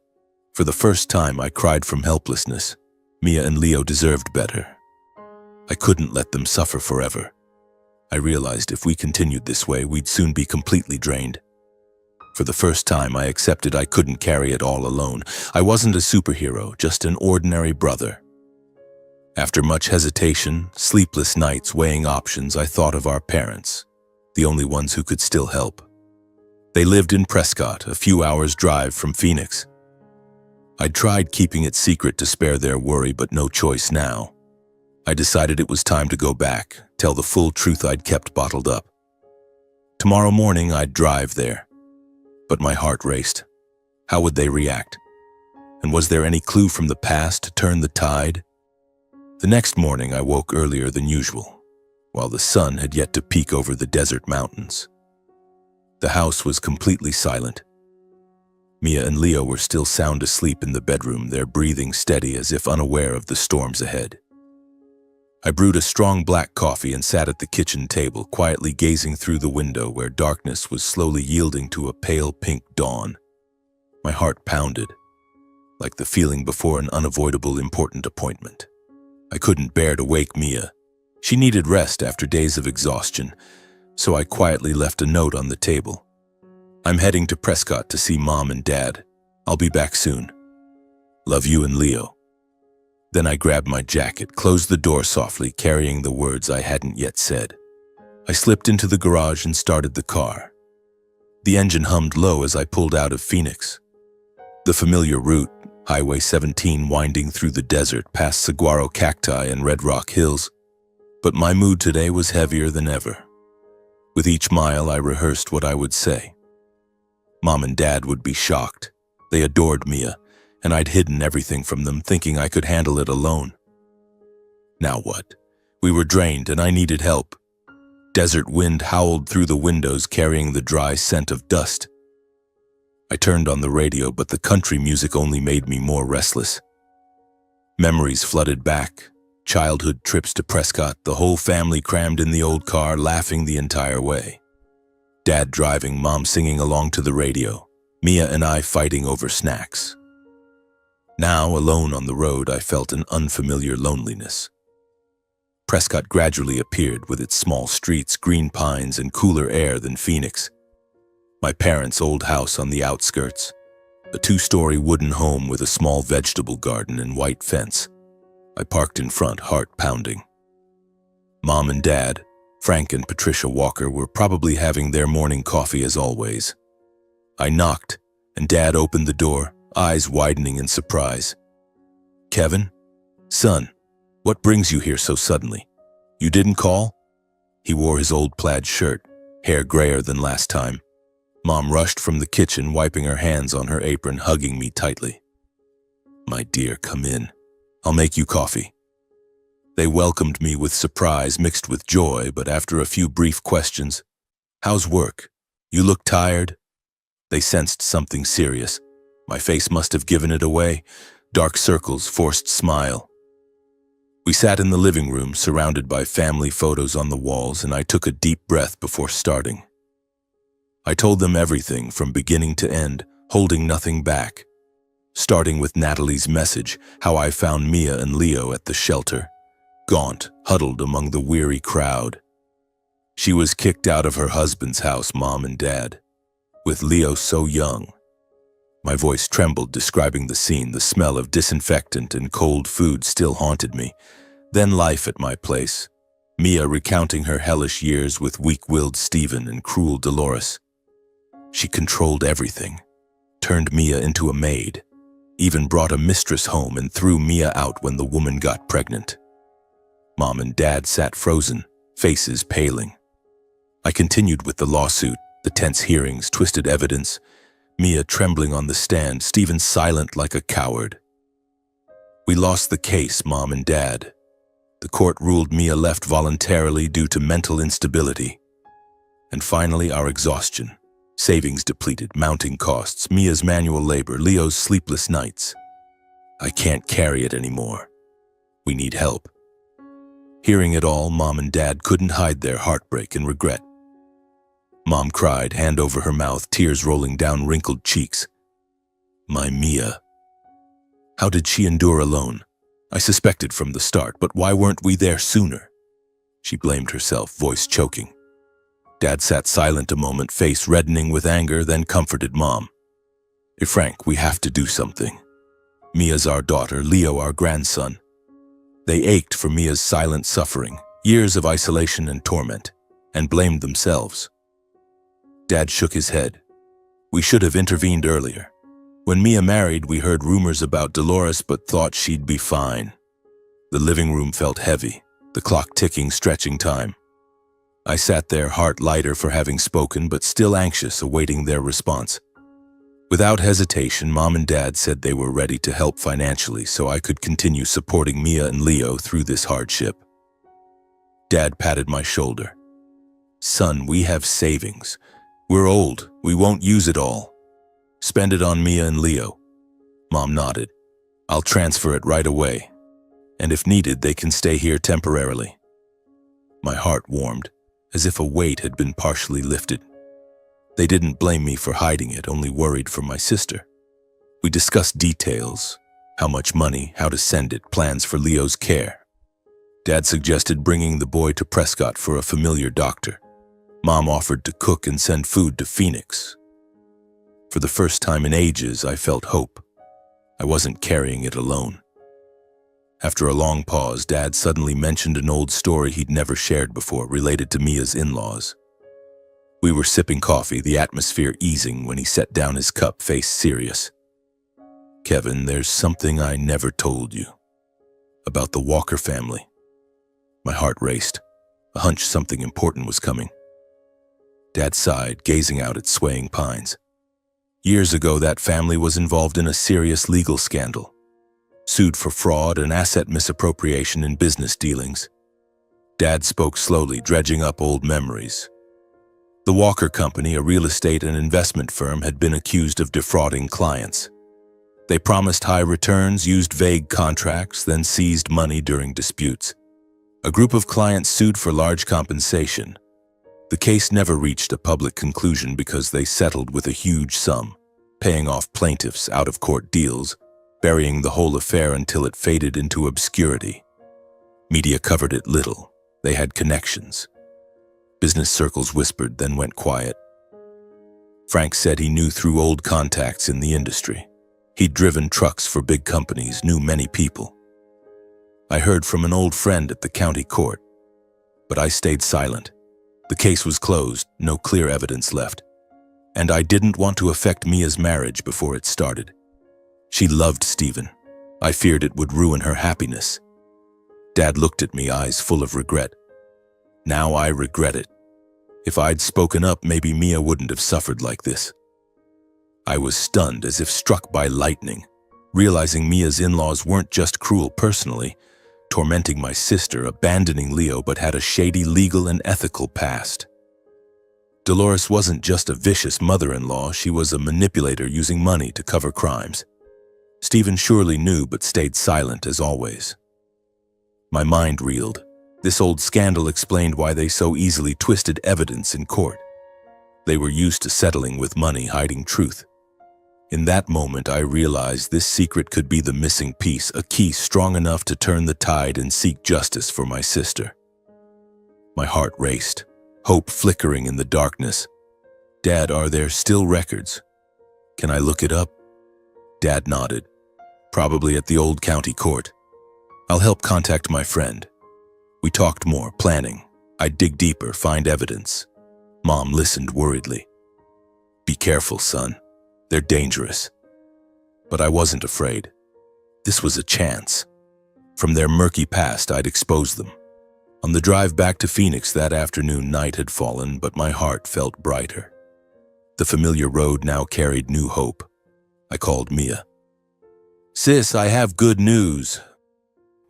For the first time, I cried from helplessness. Mia and Leo deserved better. I couldn't let them suffer forever. I realized if we continued this way, we'd soon be completely drained. For the first time, I accepted I couldn't carry it all alone. I wasn't a superhero, just an ordinary brother. After much hesitation, sleepless nights weighing options, I thought of our parents, the only ones who could still help. They lived in Prescott, a few hours' drive from Phoenix. I'd tried keeping it secret to spare their worry, but no choice now. I decided it was time to go back, tell the full truth I'd kept bottled up. Tomorrow morning, I'd drive there. But my heart raced. How would they react? And was there any clue from the past to turn the tide? The next morning, I woke earlier than usual, while the sun had yet to peek over the desert mountains. The house was completely silent. Mia and Leo were still sound asleep in the bedroom, their breathing steady as if unaware of the storms ahead. I brewed a strong black coffee and sat at the kitchen table, quietly gazing through the window where darkness was slowly yielding to a pale pink dawn. My heart pounded, like the feeling before an unavoidable important appointment. I couldn't bear to wake Mia. She needed rest after days of exhaustion, so I quietly left a note on the table. I'm heading to Prescott to see Mom and Dad. I'll be back soon. Love you and Leo. Then I grabbed my jacket, closed the door softly, carrying the words I hadn't yet said. I slipped into the garage and started the car. The engine hummed low as I pulled out of Phoenix. The familiar route, Highway 17 winding through the desert past saguaro cacti and Red Rock Hills. But my mood today was heavier than ever. With each mile, I rehearsed what I would say. Mom and Dad would be shocked. They adored Mia, and I'd hidden everything from them, thinking I could handle it alone. Now what? We were drained, and I needed help. Desert wind howled through the windows, carrying the dry scent of dust. I turned on the radio, but the country music only made me more restless. Memories flooded back. Childhood trips to Prescott, the whole family crammed in the old car, laughing the entire way. Dad driving, Mom singing along to the radio, Mia and I fighting over snacks. Now, alone on the road, I felt an unfamiliar loneliness. Prescott gradually appeared with its small streets, green pines, and cooler air than Phoenix. My parents' old house on the outskirts, a 2-story wooden home with a small vegetable garden and white fence. I parked in front, heart pounding. Mom and Dad, Frank and Patricia Walker, were probably having their morning coffee as always. I knocked, and Dad opened the door, eyes widening in surprise. "Kevin? Son, what brings you here so suddenly? You didn't call?" He wore his old plaid shirt, hair grayer than last time. Mom rushed from the kitchen, wiping her hands on her apron, hugging me tightly. "My dear, come in. I'll make you coffee." They welcomed me with surprise mixed with joy, but after a few brief questions, "How's work? You look tired?" They sensed something serious. My face must have given it away. Dark circles, forced smile. We sat in the living room, surrounded by family photos on the walls, and I took a deep breath before starting. I told them everything from beginning to end, holding nothing back. Starting with Natalie's message, how I found Mia and Leo at the shelter, gaunt, huddled among the weary crowd. She was kicked out of her husband's house, Mom and Dad, with Leo so young. My voice trembled describing the scene. The smell of disinfectant and cold food still haunted me. Then life at my place. Mia recounting her hellish years with weak-willed Stephen and cruel Dolores. She controlled everything, turned Mia into a maid, even brought a mistress home and threw Mia out when the woman got pregnant. Mom and Dad sat frozen, faces paling. I continued with the lawsuit, the tense hearings, twisted evidence, Mia trembling on the stand, Stephen silent like a coward. We lost the case, Mom and Dad. The court ruled Mia left voluntarily due to mental instability. And finally, our exhaustion. Savings depleted, mounting costs, Mia's manual labor, Leo's sleepless nights. I can't carry it anymore. We need help. Hearing it all, Mom and Dad couldn't hide their heartbreak and regret. Mom cried, hand over her mouth, tears rolling down wrinkled cheeks. My Mia. How did she endure alone? I suspected from the start, but why weren't we there sooner? She blamed herself, voice choking. Dad sat silent a moment, face reddening with anger, then comforted Mom. Hey Frank, we have to do something. Mia's our daughter, Leo our grandson. They ached for Mia's silent suffering, years of isolation and torment, and blamed themselves. Dad shook his head. We should have intervened earlier. When Mia married, we heard rumors about Dolores but thought she'd be fine. The living room felt heavy, the clock ticking, stretching time. I sat there, heart lighter for having spoken, but still anxious, awaiting their response. Without hesitation, Mom and Dad said they were ready to help financially so I could continue supporting Mia and Leo through this hardship. Dad patted my shoulder. Son, we have savings. We're old. We won't use it all. Spend it on Mia and Leo. Mom nodded. I'll transfer it right away. And if needed, they can stay here temporarily. My heart warmed, as if a weight had been partially lifted. They didn't blame me for hiding it, only worried for my sister. We discussed details, how much money, how to send it, plans for Leo's care. Dad suggested bringing the boy to Prescott for a familiar doctor. Mom offered to cook and send food to Phoenix. For the first time in ages, I felt hope. I wasn't carrying it alone. After a long pause, Dad suddenly mentioned an old story he'd never shared before, related to Mia's in-laws. We were sipping coffee, the atmosphere easing, when he set down his cup, face serious. Kevin, there's something I never told you. About the Walker family. My heart raced, a hunch something important was coming. Dad sighed, gazing out at swaying pines. Years ago, that family was involved in a serious legal scandal. Sued for fraud and asset misappropriation in business dealings. Dad spoke slowly, dredging up old memories. The Walker Company, a real estate and investment firm, had been accused of defrauding clients. They promised high returns, used vague contracts, then seized money during disputes. A group of clients sued for large compensation. The case never reached a public conclusion because they settled with a huge sum, paying off plaintiffs' out-of-court deals, burying the whole affair until it faded into obscurity. Media covered it little. They had connections. Business circles whispered, then went quiet. Frank said he knew through old contacts in the industry. He'd driven trucks for big companies, knew many people. I heard from an old friend at the county court, but I stayed silent. The case was closed, no clear evidence left. And I didn't want to affect Mia's marriage before it started. She loved Stephen. I feared it would ruin her happiness. Dad looked at me, eyes full of regret. Now I regret it. If I'd spoken up, maybe Mia wouldn't have suffered like this. I was stunned, as if struck by lightning, realizing Mia's in-laws weren't just cruel personally, tormenting my sister, abandoning Leo, but had a shady legal and ethical past. Dolores wasn't just a vicious mother-in-law, she was a manipulator using money to cover crimes. Stephen surely knew, but stayed silent as always. My mind reeled. This old scandal explained why they so easily twisted evidence in court. They were used to settling with money, hiding truth. In that moment, I realized this secret could be the missing piece, a key strong enough to turn the tide and seek justice for my sister. My heart raced, hope flickering in the darkness. Dad, are there still records? Can I look it up? Dad nodded. Probably at the old county court. I'll help contact my friend. We talked more, planning. I'd dig deeper, find evidence. Mom listened worriedly. Be careful, son. They're dangerous. But I wasn't afraid. This was a chance. From their murky past, I'd expose them. On the drive back to Phoenix that afternoon, night had fallen, but my heart felt brighter. The familiar road now carried new hope. I called Mia. Sis, I have good news.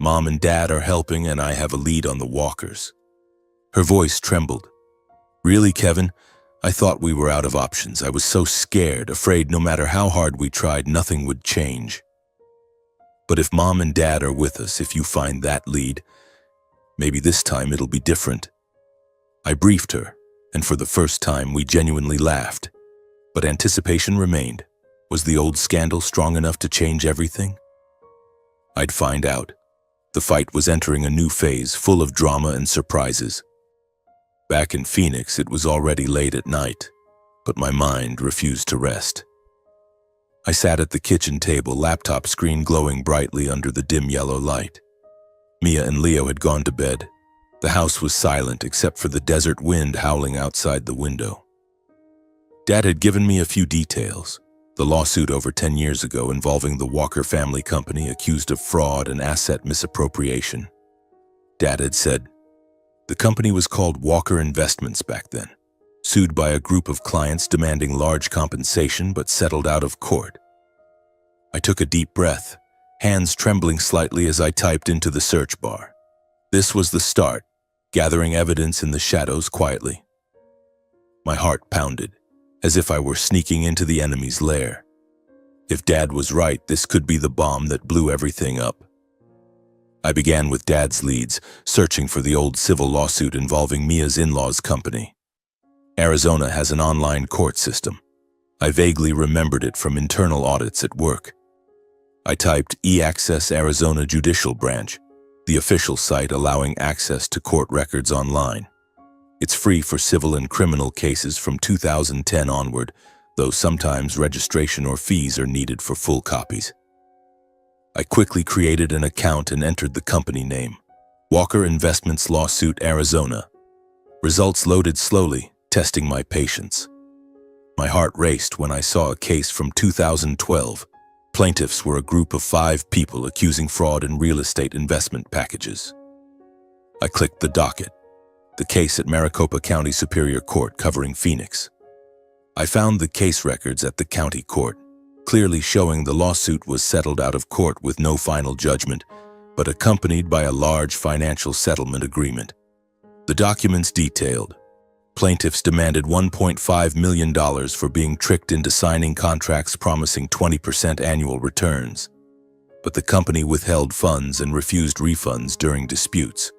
Mom and Dad are helping, and I have a lead on the Walkers. Her voice trembled. Really, Kevin? I thought we were out of options. I was so scared, afraid no matter how hard we tried, nothing would change. But if Mom and Dad are with us, if you find that lead, maybe this time it'll be different. I briefed her, and for the first time we genuinely laughed. But anticipation remained. Was the old scandal strong enough to change everything? I'd find out. The fight was entering a new phase, full of drama and surprises. Back in Phoenix, it was already late at night, but my mind refused to rest. I sat at the kitchen table, laptop screen glowing brightly under the dim yellow light. Mia and Leo had gone to bed. The house was silent except for the desert wind howling outside the window. Dad had given me a few details. The lawsuit over 10 years ago involving the Walker family company accused of fraud and asset misappropriation. Dad had said, the company was called Walker Investments back then, sued by a group of clients demanding large compensation but settled out of court. I took a deep breath, hands trembling slightly as I typed into the search bar. This was the start, gathering evidence in the shadows quietly. My heart pounded, as if I were sneaking into the enemy's lair. If Dad was right, this could be the bomb that blew everything up. I began with Dad's leads, searching for the old civil lawsuit involving Mia's in-laws' company. Arizona has an online court system. I vaguely remembered it from internal audits at work. I typed e-Access Arizona Judicial Branch, the official site allowing access to court records online. It's free for civil and criminal cases from 2010 onward, though sometimes registration or fees are needed for full copies. I quickly created an account and entered the company name, Walker Investments Lawsuit Arizona. Results loaded slowly, testing my patience. My heart raced when I saw a case from 2012. Plaintiffs were a group of 5 people accusing fraud in real estate investment packages. I clicked the docket, the case at Maricopa County Superior Court covering Phoenix. I found the case records at the county court, clearly showing the lawsuit was settled out of court with no final judgment, but accompanied by a large financial settlement agreement. The documents detailed. Plaintiffs demanded $1.5 million for being tricked into signing contracts promising 20% annual returns. But the company withheld funds and refused refunds during disputes.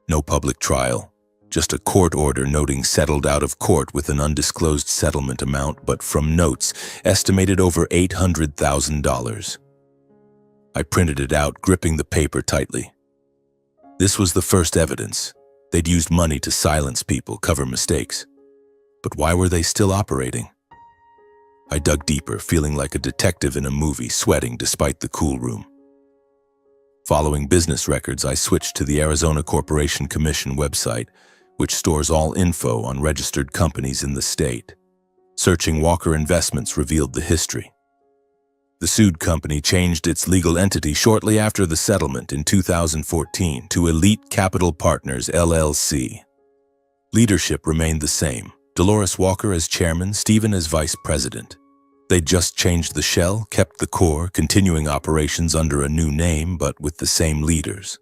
No public trial. Just a court order noting settled out of court with an undisclosed settlement amount, but from notes, estimated over $800,000. I printed it out, gripping the paper tightly. This was the first evidence. They'd used money to silence people, cover mistakes. But why were they still operating? I dug deeper, feeling like a detective in a movie, sweating despite the cool room. Following business records, I switched to the Arizona Corporation Commission website, which stores all info on registered companies in the state. Searching Walker Investments revealed the history. The sued company changed its legal entity shortly after the settlement in 2014 to Elite Capital Partners, LLC. Leadership remained the same, Dolores Walker as chairman, Stephen as vice president. They just changed the shell, kept the core, continuing operations under a new name but with the same leaders.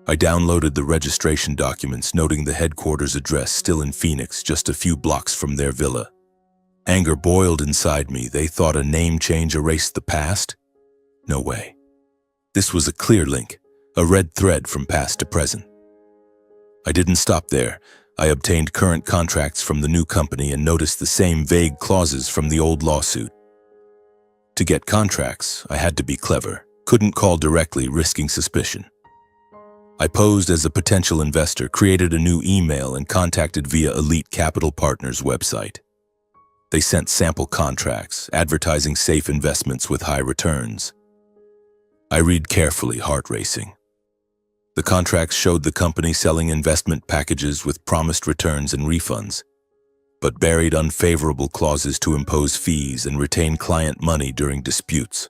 I downloaded the registration documents, noting the headquarters address still in Phoenix, just a few blocks from their villa. Anger boiled inside me. They thought a name change erased the past? No way. This was a clear link, a red thread from past to present. I didn't stop there. I obtained current contracts from the new company and noticed the same vague clauses from the old lawsuit. To get contracts, I had to be clever, couldn't call directly, risking suspicion. I posed as a potential investor, created a new email, and contacted via Elite Capital Partners website. They sent sample contracts, advertising safe investments with high returns. I read carefully, heart racing. The contracts showed the company selling investment packages with promised returns and refunds, but buried unfavorable clauses to impose fees and retain client money during disputes.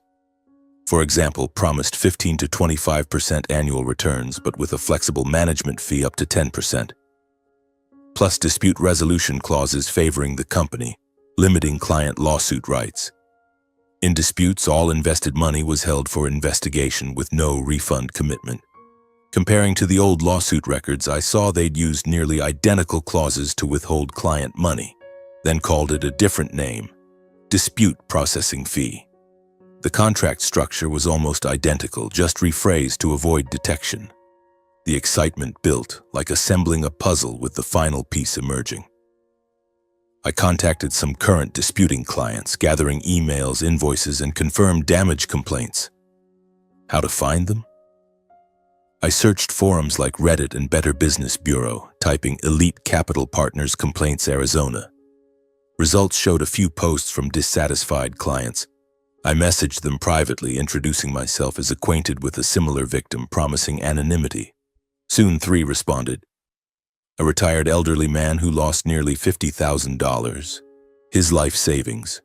For example, promised 15 to 25% annual returns, but with a flexible management fee up to 10%. Plus dispute resolution clauses favoring the company, limiting client lawsuit rights. In disputes, all invested money was held for investigation with no refund commitment. Comparing to the old lawsuit records, I saw they'd used nearly identical clauses to withhold client money, then called it a different name, dispute processing fee. The contract structure was almost identical, just rephrased to avoid detection. The excitement built, like assembling a puzzle with the final piece emerging. I contacted some current disputing clients, gathering emails, invoices, and confirmed damage complaints. How to find them? I searched forums like Reddit and Better Business Bureau, typing Elite Capital Partners Complaints Arizona. Results showed a few posts from dissatisfied clients. I messaged them privately, introducing myself as acquainted with a similar victim, promising anonymity. Soon 3 responded. A retired elderly man who lost nearly $50,000, his life savings.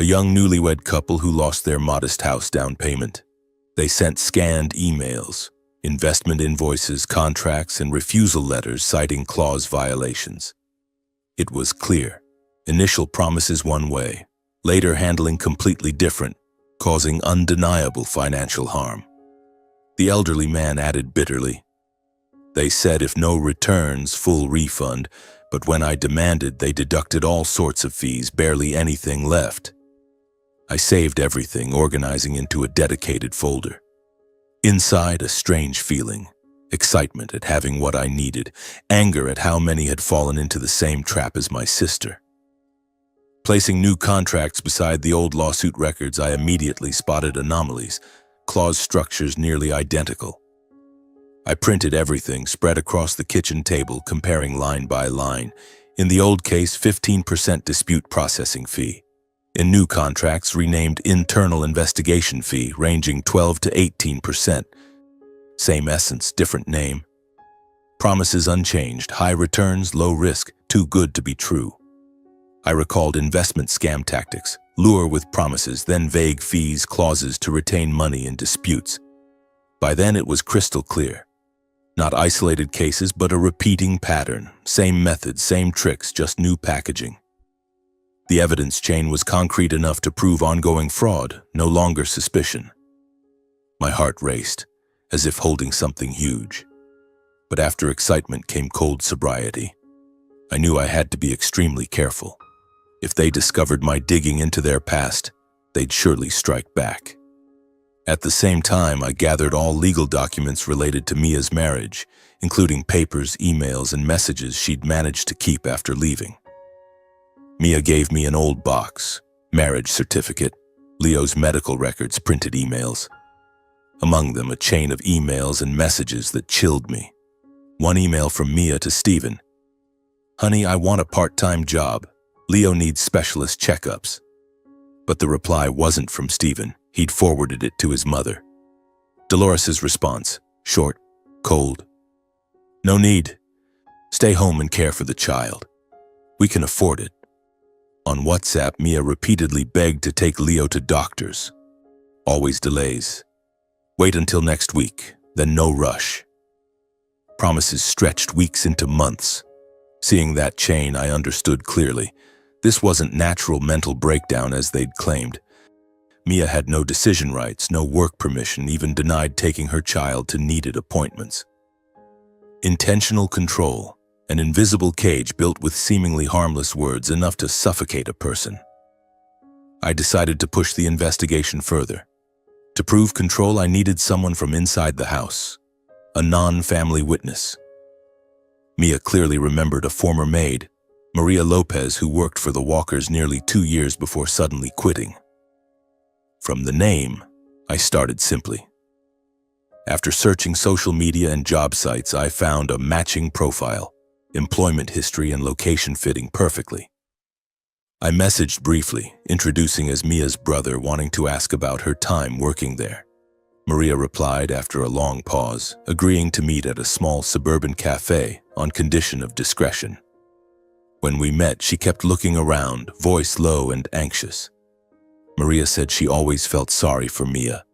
A young newlywed couple who lost their modest house down payment. They sent scanned emails, investment invoices, contracts, and refusal letters citing clause violations. It was clear. Initial promises one way, later handling completely different, causing undeniable financial harm. The elderly man added bitterly, "They said if no returns, full refund, but when I demanded, they deducted all sorts of fees, barely anything left." I saved everything, organizing into a dedicated folder. Inside, a strange feeling, excitement at having what I needed, anger at how many had fallen into the same trap as my sister. Placing new contracts beside the old lawsuit records, I immediately spotted anomalies, clause structures nearly identical. I printed everything, spread across the kitchen table, comparing line by line. In the old case, 15% dispute processing fee. In new contracts, renamed internal investigation fee, ranging 12 to 18%. Same essence, different name. Promises unchanged, high returns, low risk, too good to be true. I recalled investment scam tactics, lure with promises, then vague fees, clauses to retain money in disputes. By then it was crystal clear. Not isolated cases, but a repeating pattern. Same methods, same tricks, just new packaging. The evidence chain was concrete enough to prove ongoing fraud, no longer suspicion. My heart raced, as if holding something huge. But after excitement came cold sobriety. I knew I had to be extremely careful. If they discovered my digging into their past, they'd surely strike back. At the same time, I gathered all legal documents related to Mia's marriage, including papers, emails, and messages she'd managed to keep after leaving. Mia gave me an old box, marriage certificate, Leo's medical records, printed emails. among them a chain of emails and messages that chilled me. One email from Mia to Stephen. "Honey, I want a part-time job. Leo needs specialist checkups." But the reply wasn't from Stephen. He'd forwarded it to his mother. Dolores's response, short, cold. "No need. Stay home and care for the child. We can afford it." On WhatsApp, Mia repeatedly begged to take Leo to doctors. Always delays. Wait until next week, then no rush. Promises stretched weeks into months. Seeing that chain, I understood clearly. This wasn't natural mental breakdown as they'd claimed. Mia had no decision rights, no work permission, even denied taking her child to needed appointments. Intentional control, an invisible cage built with seemingly harmless words enough to suffocate a person. I decided to push the investigation further. To prove control, I needed someone from inside the house, a non-family witness. Mia clearly remembered a former maid, Maria Lopez, who worked for the Walkers nearly 2 years before suddenly quitting. From the name, I started simply. After searching social media and job sites, I found a matching profile, employment history and location fitting perfectly. I messaged briefly, introducing as Mia's brother, wanting to ask about her time working there. Maria replied after a long pause, agreeing to meet at a small suburban cafe on condition of discretion. When we met, she kept looking around, voice low and anxious. Maria said she always felt sorry for Mia.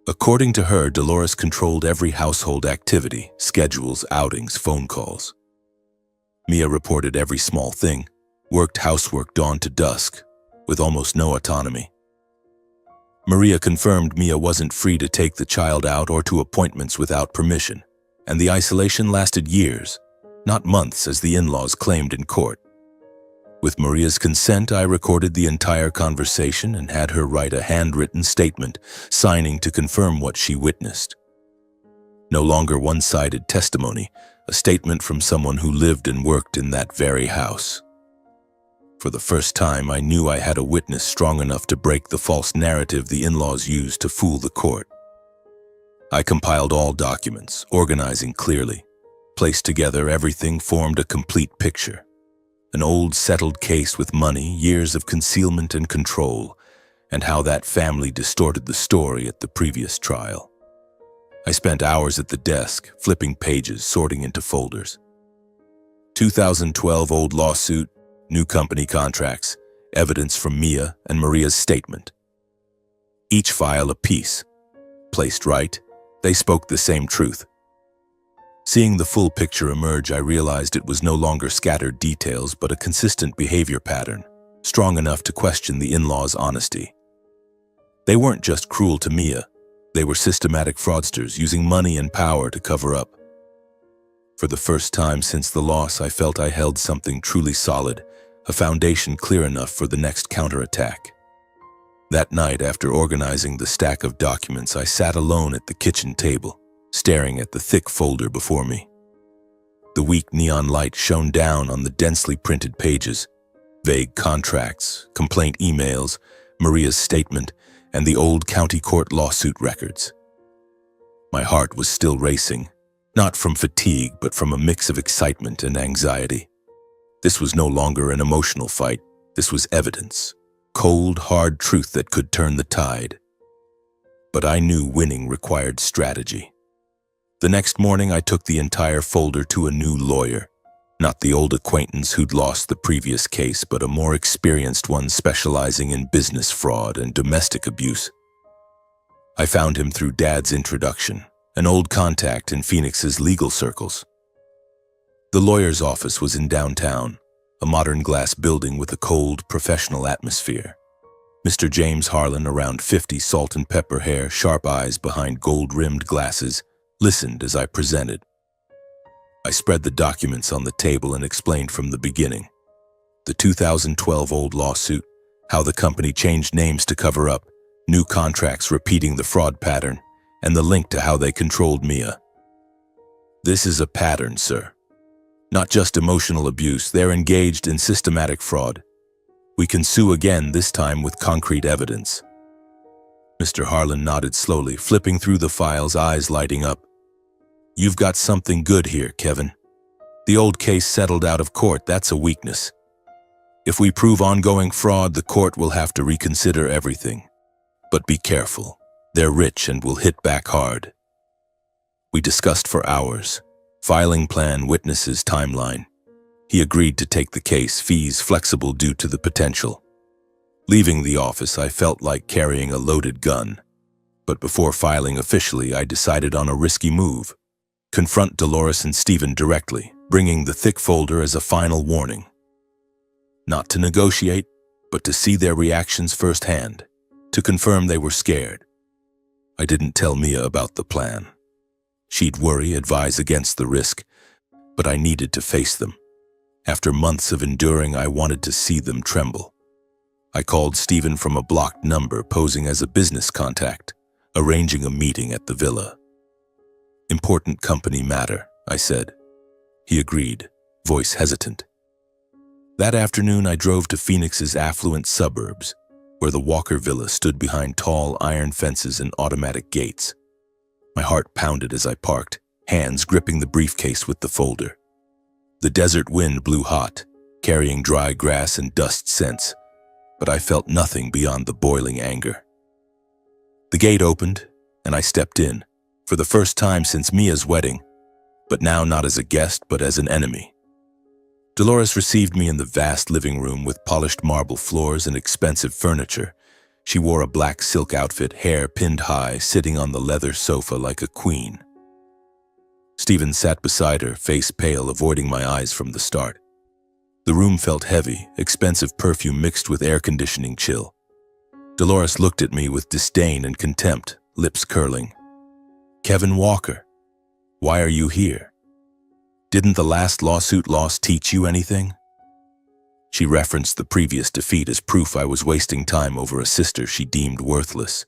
According to her, Dolores controlled every household activity, schedules, outings, phone calls. Mia reported every small thing, worked housework dawn to dusk, with almost no autonomy. Maria confirmed Mia wasn't free to take the child out or to appointments without permission, and the isolation lasted years, not months as the in-laws claimed in court. With Maria's consent, I recorded the entire conversation and had her write a handwritten statement, signing to confirm what she witnessed. No longer one-sided testimony, a statement from someone who lived and worked in that very house. For the first time, I knew I had a witness strong enough to break the false narrative the in-laws used to fool the court. I compiled all documents, organizing clearly. Placed together, everything formed a complete picture. An old settled case with money, years of concealment and control, and how that family distorted the story at the previous trial. I spent hours at the desk, flipping pages, sorting into folders. 2012 old lawsuit, new company contracts, evidence from Mia and Maria's statement. Each file a piece. Placed right, they spoke the same truth. Seeing the full picture emerge, I realized it was no longer scattered details but a consistent behavior pattern, strong enough to question the in-laws' honesty. They weren't just cruel to Mia, they were systematic fraudsters using money and power to cover up. For the first time since the loss, I felt I held something truly solid, a foundation clear enough for the next counterattack. That night, after organizing the stack of documents, I sat alone at the kitchen table, staring at the thick folder before me. The weak neon light shone down on the densely printed pages, vague contracts, complaint emails, Maria's statement, and the old county court lawsuit records. My heart was still racing, not from fatigue, but from a mix of excitement and anxiety. This was no longer an emotional fight. This was evidence, cold, hard truth that could turn the tide. But I knew winning required strategy. The next morning, I took the entire folder to a new lawyer, not the old acquaintance who'd lost the previous case, but a more experienced one specializing in business fraud and domestic abuse. I found him through Dad's introduction, an old contact in Phoenix's legal circles. The lawyer's office was in downtown, a modern glass building with a cold, professional atmosphere. Mr. James Harlan, around 50, salt and pepper hair, sharp eyes behind gold-rimmed glasses, listened as I presented. I spread the documents on the table and explained from the beginning. The 2012 old lawsuit, how the company changed names to cover up, new contracts repeating the fraud pattern, and the link to how they controlled Mia. This is a pattern, sir. Not just emotional abuse, they're engaged in systematic fraud. We can sue again, this time with concrete evidence. Mr. Harlan nodded slowly, flipping through the files, eyes lighting up. You've got something good here, Kevin. The old case settled out of court, that's a weakness. If we prove ongoing fraud, the court will have to reconsider everything. But be careful. They're rich and will hit back hard. We discussed for hours. Filing plan, witnesses, timeline. He agreed to take the case, fees flexible due to the potential. Leaving the office, I felt like carrying a loaded gun. But before filing officially, I decided on a risky move. Confront Dolores and Stephen directly, bringing the thick folder as a final warning. Not to negotiate, but to see their reactions firsthand, to confirm they were scared. I didn't tell Mia about the plan. She'd worry, advise against the risk, but I needed to face them. After months of enduring, I wanted to see them tremble. I called Stephen from a blocked number, posing as a business contact, arranging a meeting at the villa. Important company matter, I said. He agreed, voice hesitant. That afternoon, I drove to Phoenix's affluent suburbs, where the Walker Villa stood behind tall iron fences and automatic gates. My heart pounded as I parked, hands gripping the briefcase with the folder. The desert wind blew hot, carrying dry grass and dust scents, but I felt nothing beyond the boiling anger. The gate opened, and I stepped in, for the first time since Mia's wedding, but now not as a guest, but as an enemy. Dolores received me in the vast living room with polished marble floors and expensive furniture. She wore a black silk outfit, hair pinned high, sitting on the leather sofa like a queen. Stephen sat beside her, face pale, avoiding my eyes from the start. The room felt heavy, expensive perfume mixed with air conditioning chill. Dolores looked at me with disdain and contempt, lips curling. Kevin Walker, why are you here? Didn't the last lawsuit loss teach you anything? She referenced the previous defeat as proof I was wasting time over a sister she deemed worthless.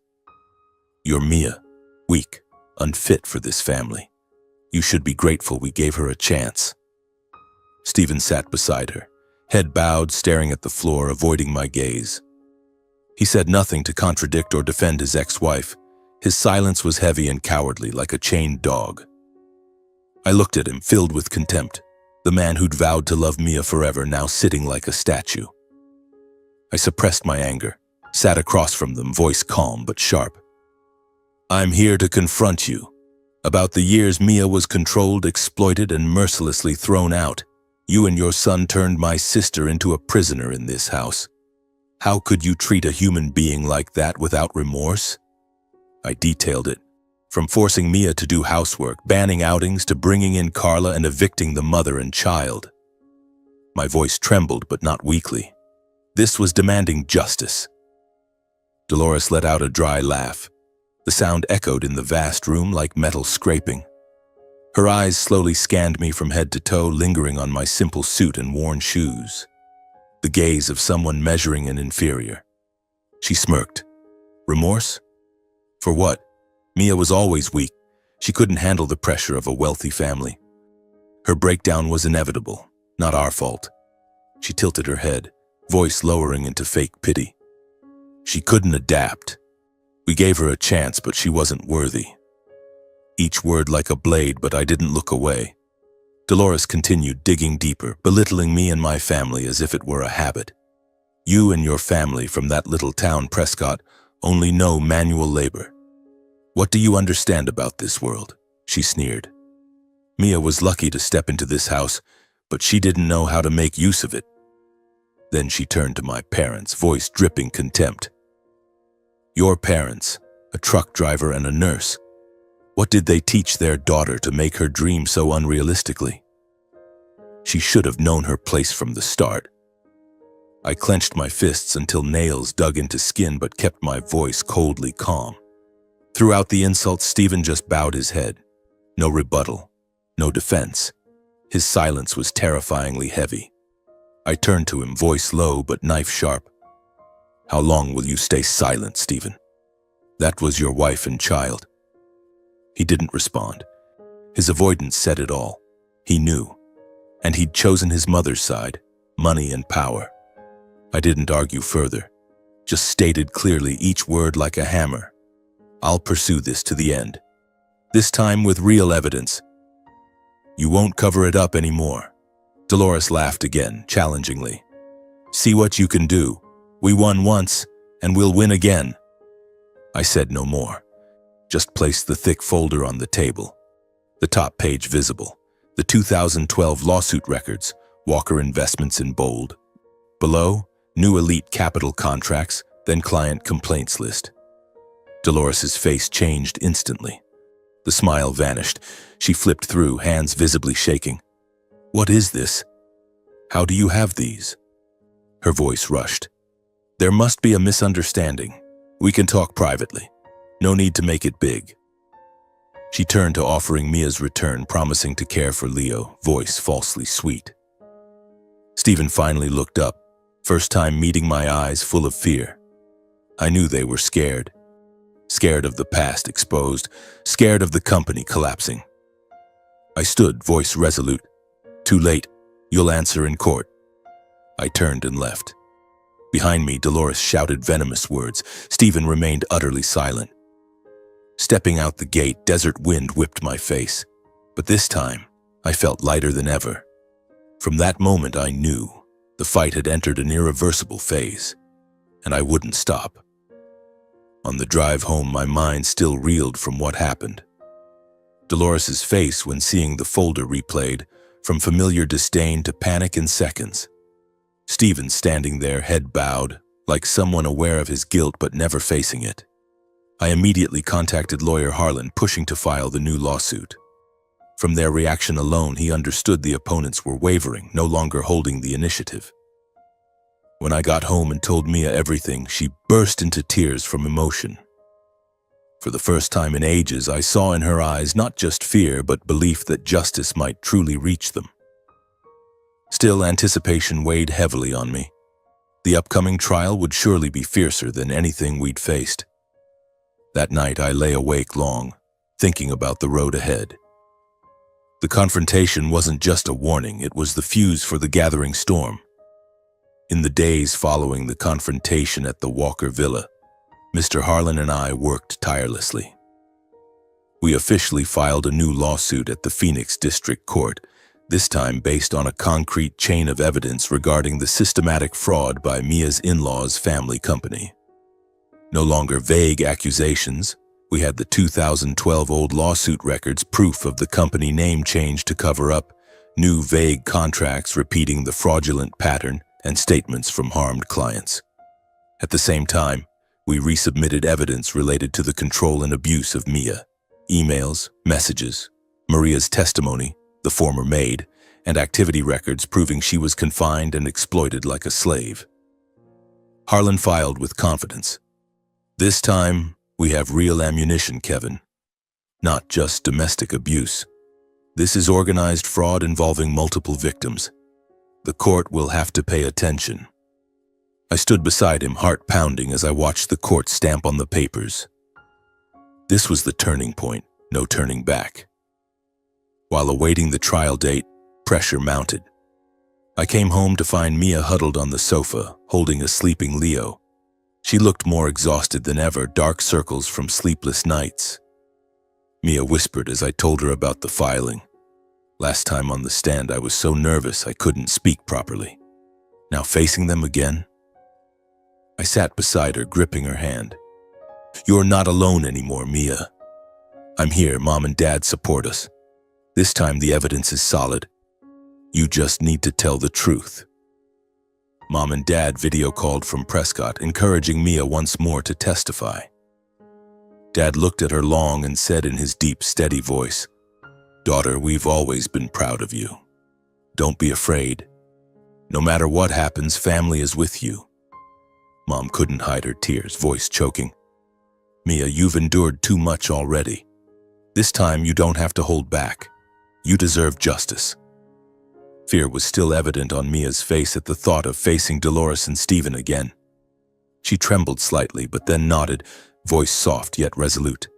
You're Mia, weak, unfit for this family. You should be grateful we gave her a chance. Stephen sat beside her, head bowed, staring at the floor, avoiding my gaze. He said nothing to contradict or defend his ex-wife. His silence was heavy and cowardly, like a chained dog. I looked at him, filled with contempt. The man who'd vowed to love Mia forever, now sitting like a statue. I suppressed my anger, sat across from them, voice calm but sharp. I'm here to confront you. About the years Mia was controlled, exploited, and mercilessly thrown out. You and your son turned my sister into a prisoner in this house. How could you treat a human being like that without remorse? I detailed it. From forcing Mia to do housework, banning outings, to bringing in Carla and evicting the mother and child. My voice trembled, but not weakly. This was demanding justice. Dolores let out a dry laugh. The sound echoed in the vast room like metal scraping. Her eyes slowly scanned me from head to toe, lingering on my simple suit and worn shoes. The gaze of someone measuring an inferior. She smirked. Remorse? For what? Mia was always weak. She couldn't handle the pressure of a wealthy family. Her breakdown was inevitable, not our fault. She tilted her head, voice lowering into fake pity. She couldn't adapt. We gave her a chance, but she wasn't worthy. Each word like a blade, but I didn't look away. Dolores continued, digging deeper, belittling me and my family as if it were a habit. You and your family from that little town, Prescott, only know manual labor. What do you understand about this world? She sneered. Mia was lucky to step into this house, but she didn't know how to make use of it. Then she turned to my parents, voice dripping contempt. Your parents, a truck driver and a nurse. What did they teach their daughter to make her dream so unrealistically? She should have known her place from the start. I clenched my fists until nails dug into skin, but kept my voice coldly calm. Throughout the insults, Stephen just bowed his head. No rebuttal, no defense. His silence was terrifyingly heavy. I turned to him, voice low but knife sharp. How long will you stay silent, Stephen? That was your wife and child. He didn't respond. His avoidance said it all. He knew. And he'd chosen his mother's side, money and power. I didn't argue further, just stated clearly, each word like a hammer. I'll pursue this to the end. This time with real evidence. You won't cover it up anymore. Dolores laughed again, challengingly. See what you can do. We won once, and we'll win again. I said no more. Just placed the thick folder on the table. The top page visible. The 2012 lawsuit records, Walker Investments in bold. Below, new elite capital contracts, then client complaints list. Dolores's face changed instantly. The smile vanished. She flipped through, hands visibly shaking. What is this? How do you have these? Her voice rushed. There must be a misunderstanding. We can talk privately. No need to make it big. She turned to offering Mia's return, promising to care for Leo, voice falsely sweet. Stephen finally looked up, first time meeting my eyes full of fear. I knew they were scared. Scared of the past exposed, scared of the company collapsing. I stood, voice resolute. Too late. You'll answer in court. I turned and left. Behind me, Dolores shouted venomous words. Stephen remained utterly silent. Stepping out the gate, desert wind whipped my face. But this time, I felt lighter than ever. From that moment, I knew the fight had entered an irreversible phase, and I wouldn't stop. On the drive home, my mind still reeled from what happened. Dolores's face when seeing the folder replayed, from familiar disdain to panic in seconds. Stephen standing there, head bowed, like someone aware of his guilt but never facing it. I immediately contacted lawyer Harlan, pushing to file the new lawsuit. From their reaction alone, he understood the opponents were wavering, no longer holding the initiative. When I got home and told Mia everything, she burst into tears from emotion. For the first time in ages, I saw in her eyes not just fear, but belief that justice might truly reach them. Still, anticipation weighed heavily on me. The upcoming trial would surely be fiercer than anything we'd faced. That night, I lay awake long, thinking about the road ahead. The confrontation wasn't just a warning, it was the fuse for the gathering storm. In the days following the confrontation at the Walker Villa, Mr. Harlan and I worked tirelessly. We officially filed a new lawsuit at the Phoenix District Court, this time based on a concrete chain of evidence regarding the systematic fraud by Mia's in-laws' family company. No longer vague accusations, we had the 2012 old lawsuit records, proof of the company name change to cover up, new vague contracts repeating the fraudulent pattern, and statements from harmed clients. At the same time, we resubmitted evidence related to the control and abuse of Mia, emails, messages, Maria's testimony, the former maid, and activity records proving she was confined and exploited like a slave. Harlan filed with confidence. This time, we have real ammunition, Kevin. Not just domestic abuse. This is organized fraud involving multiple victims. The court will have to pay attention. I stood beside him, heart pounding, as I watched the court stamp on the papers. This was the turning point, no turning back. While awaiting the trial date, pressure mounted. I came home to find Mia huddled on the sofa, holding a sleeping Leo. She looked more exhausted than ever, dark circles from sleepless nights. Mia whispered as I told her about the filing. Last time on the stand, I was so nervous I couldn't speak properly. Now facing them again? I sat beside her, gripping her hand. You're not alone anymore, Mia. I'm here, Mom and Dad support us. This time the evidence is solid. You just need to tell the truth. Mom and Dad video called from Prescott, encouraging Mia once more to testify. Dad looked at her long and said in his deep, steady voice, "Daughter, we've always been proud of you. Don't be afraid. No matter what happens, family is with you." Mom couldn't hide her tears, voice choking. "Mia, you've endured too much already. This time you don't have to hold back. You deserve justice." Fear was still evident on Mia's face at the thought of facing Dolores and Stephen again. She trembled slightly, but then nodded, voice soft yet resolute.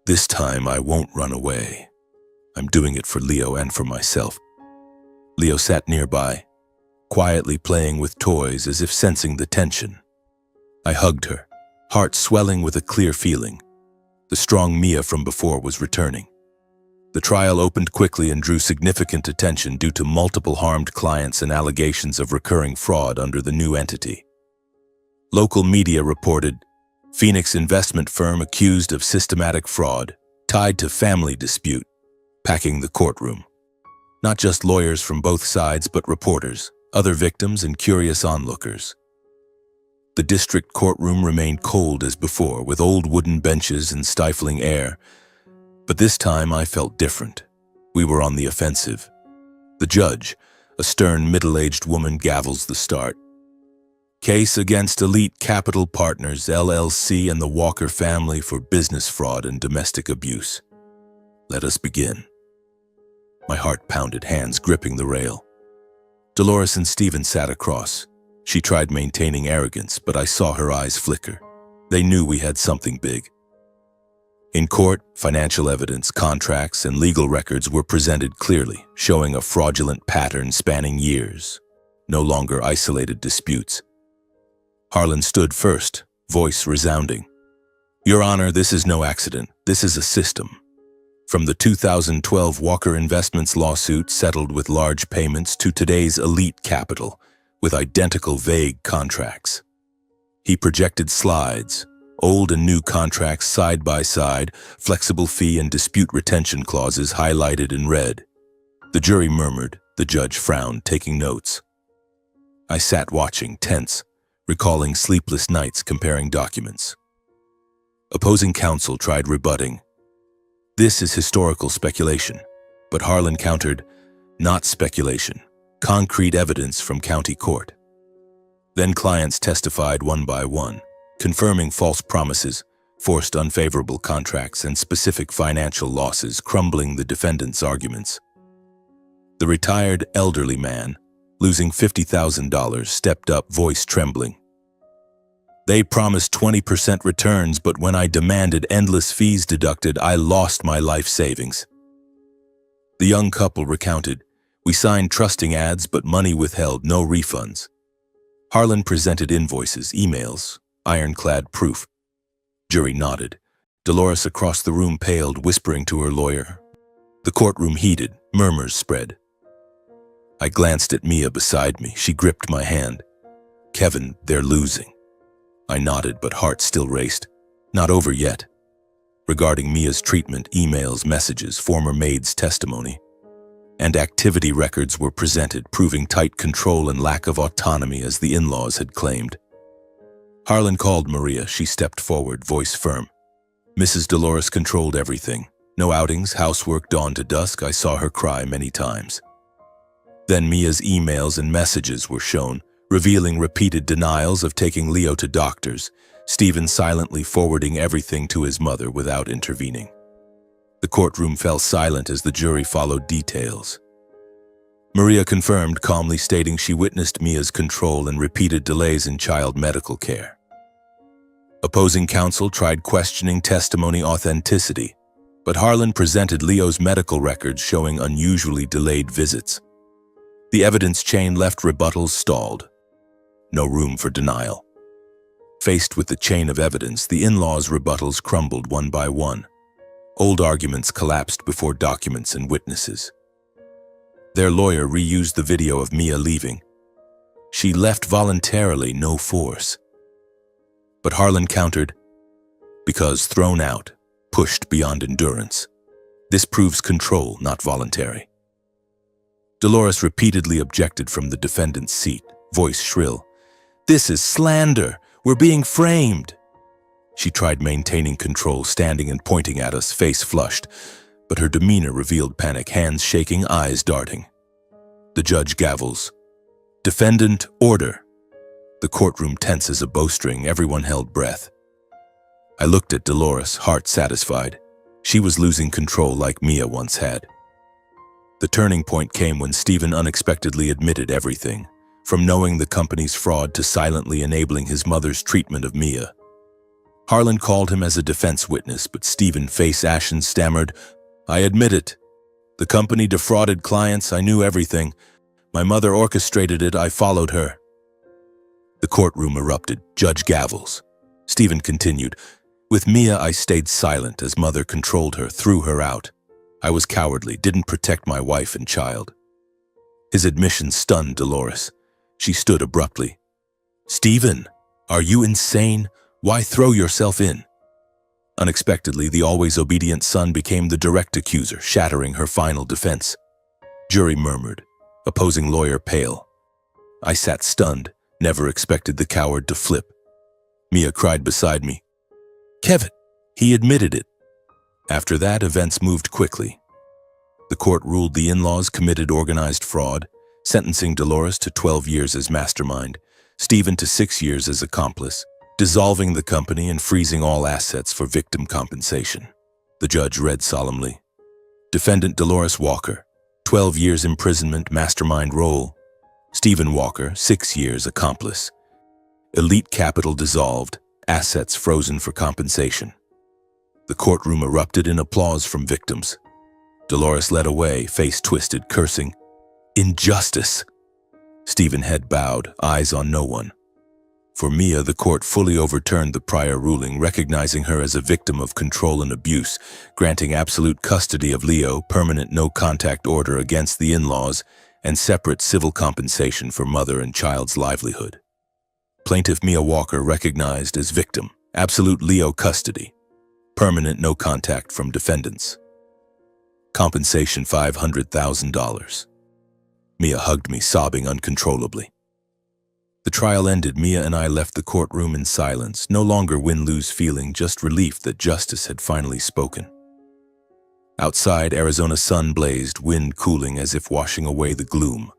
"This time I won't run away. I'm doing it for Leo and for myself." Leo sat nearby, quietly playing with toys as if sensing the tension. I hugged her, heart swelling with a clear feeling. The strong Mia from before was returning. The trial opened quickly and drew significant attention due to multiple harmed clients and allegations of recurring fraud under the new entity. Local media reported, Phoenix investment firm accused of systematic fraud, tied to family dispute, packing the courtroom. Not just lawyers from both sides, but reporters, other victims, and curious onlookers. The district courtroom remained cold as before, with old wooden benches and stifling air. But this time I felt different. We were on the offensive. The judge, a stern middle-aged woman, gavels the start. Case against Elite Capital Partners, LLC, and the Walker family for business fraud and domestic abuse. Let us begin. My heart pounded, hands gripping the rail. Dolores and Stephen sat across. She tried maintaining arrogance, but I saw her eyes flicker. They knew we had something big. In court, financial evidence, contracts, and legal records were presented clearly, showing a fraudulent pattern spanning years. No longer isolated disputes. Harlan stood first, voice resounding. Your Honor, this is no accident. This is a system. From the 2012 Walker Investments lawsuit settled with large payments to today's Elite Capital, with identical vague contracts. He projected slides, old and new contracts side by side, flexible fee and dispute retention clauses highlighted in red. The jury murmured, the judge frowned, taking notes. I sat watching, tense, recalling sleepless nights comparing documents. Opposing counsel tried rebutting. This is historical speculation, but Harlan countered, not speculation, concrete evidence from county court. Then clients testified one by one, confirming false promises, forced unfavorable contracts, and specific financial losses, crumbling the defendant's arguments. The retired elderly man, losing $50,000, stepped up, voice trembling. They promised 20% returns, but when I demanded endless fees deducted, I lost my life savings. The young couple recounted, we signed trusting ads, but money withheld, no refunds. Harlan presented invoices, emails, ironclad proof. Jury nodded. Dolores across the room paled, whispering to her lawyer. The courtroom heated, murmurs spread. I glanced at Mia beside me. She gripped my hand. Kevin, they're losing. I nodded, but heart still raced. Not over yet. Regarding Mia's treatment, emails, messages, former maid's testimony, and activity records were presented, proving tight control and lack of autonomy as the in-laws had claimed. Harlan called Maria. She stepped forward, voice firm. Mrs. Dolores controlled everything. No outings, housework, dawn to dusk. I saw her cry many times. Then Mia's emails and messages were shown, revealing repeated denials of taking Leo to doctors, Stephen silently forwarding everything to his mother without intervening. The courtroom fell silent as the jury followed details. Maria confirmed, calmly stating she witnessed Mia's control and repeated delays in child medical care. Opposing counsel tried questioning testimony authenticity, but Harlan presented Leo's medical records showing unusually delayed visits. The evidence chain left rebuttals stalled. No room for denial. Faced with the chain of evidence, the in-laws' rebuttals crumbled one by one. Old arguments collapsed before documents and witnesses. Their lawyer reused the video of Mia leaving. She left voluntarily, no force. But Harlan countered, because thrown out, pushed beyond endurance. This proves control, not voluntary. Dolores repeatedly objected from the defendant's seat, voice shrill. This is slander. We're being framed. She tried maintaining control, standing and pointing at us, face flushed, but her demeanor revealed panic, hands shaking, eyes darting. The judge gavels. Defendant, order. The courtroom tense as a bowstring, everyone held breath. I looked at Dolores, heart satisfied. She was losing control like Mia once had. The turning point came when Stephen unexpectedly admitted everything, from knowing the company's fraud to silently enabling his mother's treatment of Mia. Harlan called him as a defense witness, but Stephen, face ashen, stammered, I admit it. The company defrauded clients. I knew everything. My mother orchestrated it. I followed her. The courtroom erupted. Judge gavels. Stephen continued, With Mia, I stayed silent as Mother controlled her, threw her out. I was cowardly, didn't protect my wife and child. His admission stunned Dolores. She stood abruptly. "Stephen, are you insane? Why throw yourself in?" Unexpectedly, the always obedient son became the direct accuser, shattering her final defense. Jury murmured, opposing lawyer pale. I sat stunned, never expected the coward to flip. Mia cried beside me. "Kevin, he admitted it." After that, events moved quickly. The court ruled the in-laws committed organized fraud, sentencing Dolores to 12 years as mastermind, Stephen to 6 years as accomplice, dissolving the company and freezing all assets for victim compensation. The judge read solemnly. Defendant Dolores Walker, 12 years imprisonment, mastermind role. Stephen Walker, 6 years accomplice. Elite capital dissolved, assets frozen for compensation. The courtroom erupted in applause from victims. Dolores led away, face twisted, cursing, "Injustice!" Stephen head bowed, eyes on no one. For Mia, the court fully overturned the prior ruling, recognizing her as a victim of control and abuse, granting absolute custody of Leo, permanent no-contact order against the in-laws, and separate civil compensation for mother and child's livelihood. Plaintiff Mia Walker recognized as victim, absolute Leo custody, permanent no contact from defendants. Compensation $500,000. Mia hugged me, sobbing uncontrollably. The trial ended. Mia and I left the courtroom in silence, no longer win-lose feeling, just relief that justice had finally spoken. Outside, Arizona's sun blazed, wind cooling as if washing away the gloom.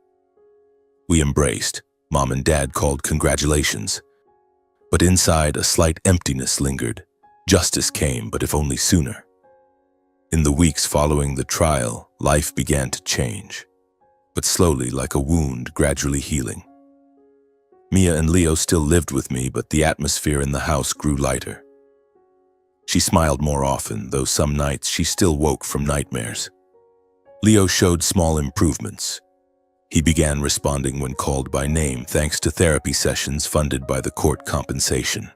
We embraced. Mom and Dad called congratulations. But inside, a slight emptiness lingered. Justice came, but if only sooner. In the weeks following the trial, life began to change, but slowly, like a wound, gradually healing. Mia and Leo still lived with me, but the atmosphere in the house grew lighter. She smiled more often, though some nights she still woke from nightmares. Leo showed small improvements. He began responding when called by name, thanks to therapy sessions funded by the court compensation.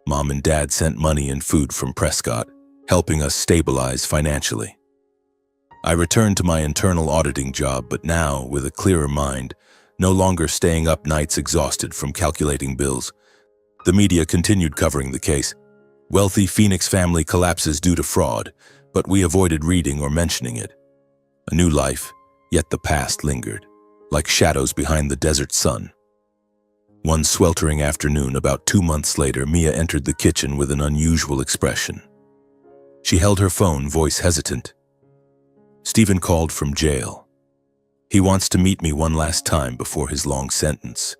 Mom and Dad sent money and food from Prescott, helping us stabilize financially. I returned to my internal auditing job, but now with a clearer mind, no longer staying up nights exhausted from calculating bills. The media continued covering the case. Wealthy Phoenix family collapses due to fraud, but we avoided reading or mentioning it. A new life, yet the past lingered, like shadows behind the desert sun. One sweltering afternoon, about 2 months later, Mia entered the kitchen with an unusual expression. She held her phone, voice hesitant. Stephen called from jail. He wants to meet me one last time before his long sentence.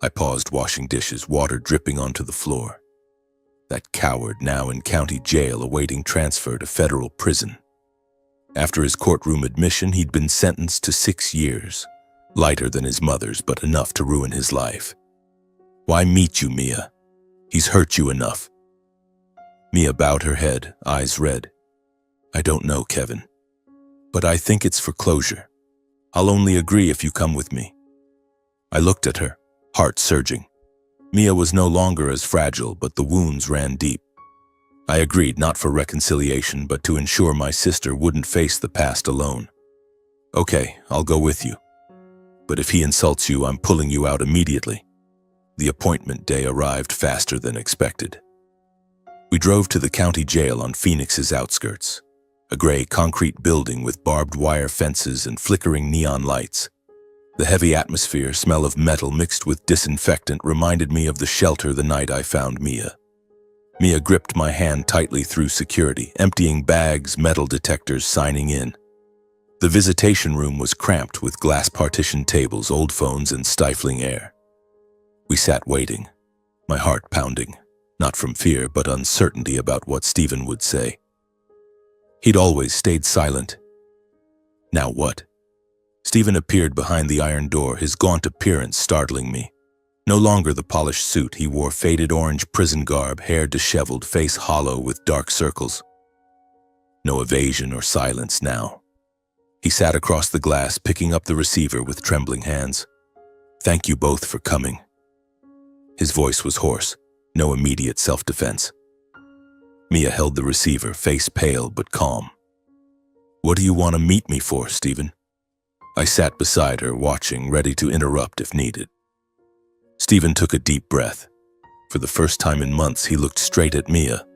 I paused, washing dishes, water dripping onto the floor. That coward now in county jail awaiting transfer to federal prison. After his courtroom admission, he'd been sentenced to 6 years. Lighter than his mother's, but enough to ruin his life. Why meet you, Mia? He's hurt you enough. Mia bowed her head, eyes red. I don't know, Kevin. But I think it's for closure. I'll only agree if you come with me. I looked at her, heart surging. Mia was no longer as fragile, but the wounds ran deep. I agreed, not for reconciliation, but to ensure my sister wouldn't face the past alone. Okay, I'll go with you. But if he insults you, I'm pulling you out immediately. The appointment day arrived faster than expected. We drove to the county jail on Phoenix's outskirts, a gray concrete building with barbed wire fences and flickering neon lights. The heavy atmosphere, smell of metal mixed with disinfectant, reminded me of the shelter the night I found Mia. Mia gripped my hand tightly through security, emptying bags, metal detectors, signing in. The visitation room was cramped with glass partition tables, old phones, and stifling air. We sat waiting, my heart pounding, not from fear but uncertainty about what Stephen would say. He'd always stayed silent. Now what? Stephen appeared behind the iron door, his gaunt appearance startling me. No longer the polished suit, he wore faded orange prison garb, hair disheveled, face hollow with dark circles. No evasion or silence now. He sat across the glass, picking up the receiver with trembling hands. Thank you both for coming. His voice was hoarse. No immediate self-defense. Mia held the receiver, face pale but calm. "What do you want to meet me for, Stephen?" I sat beside her, watching, ready to interrupt if needed. Stephen took a deep breath. For the first time in months, he looked straight at Mia.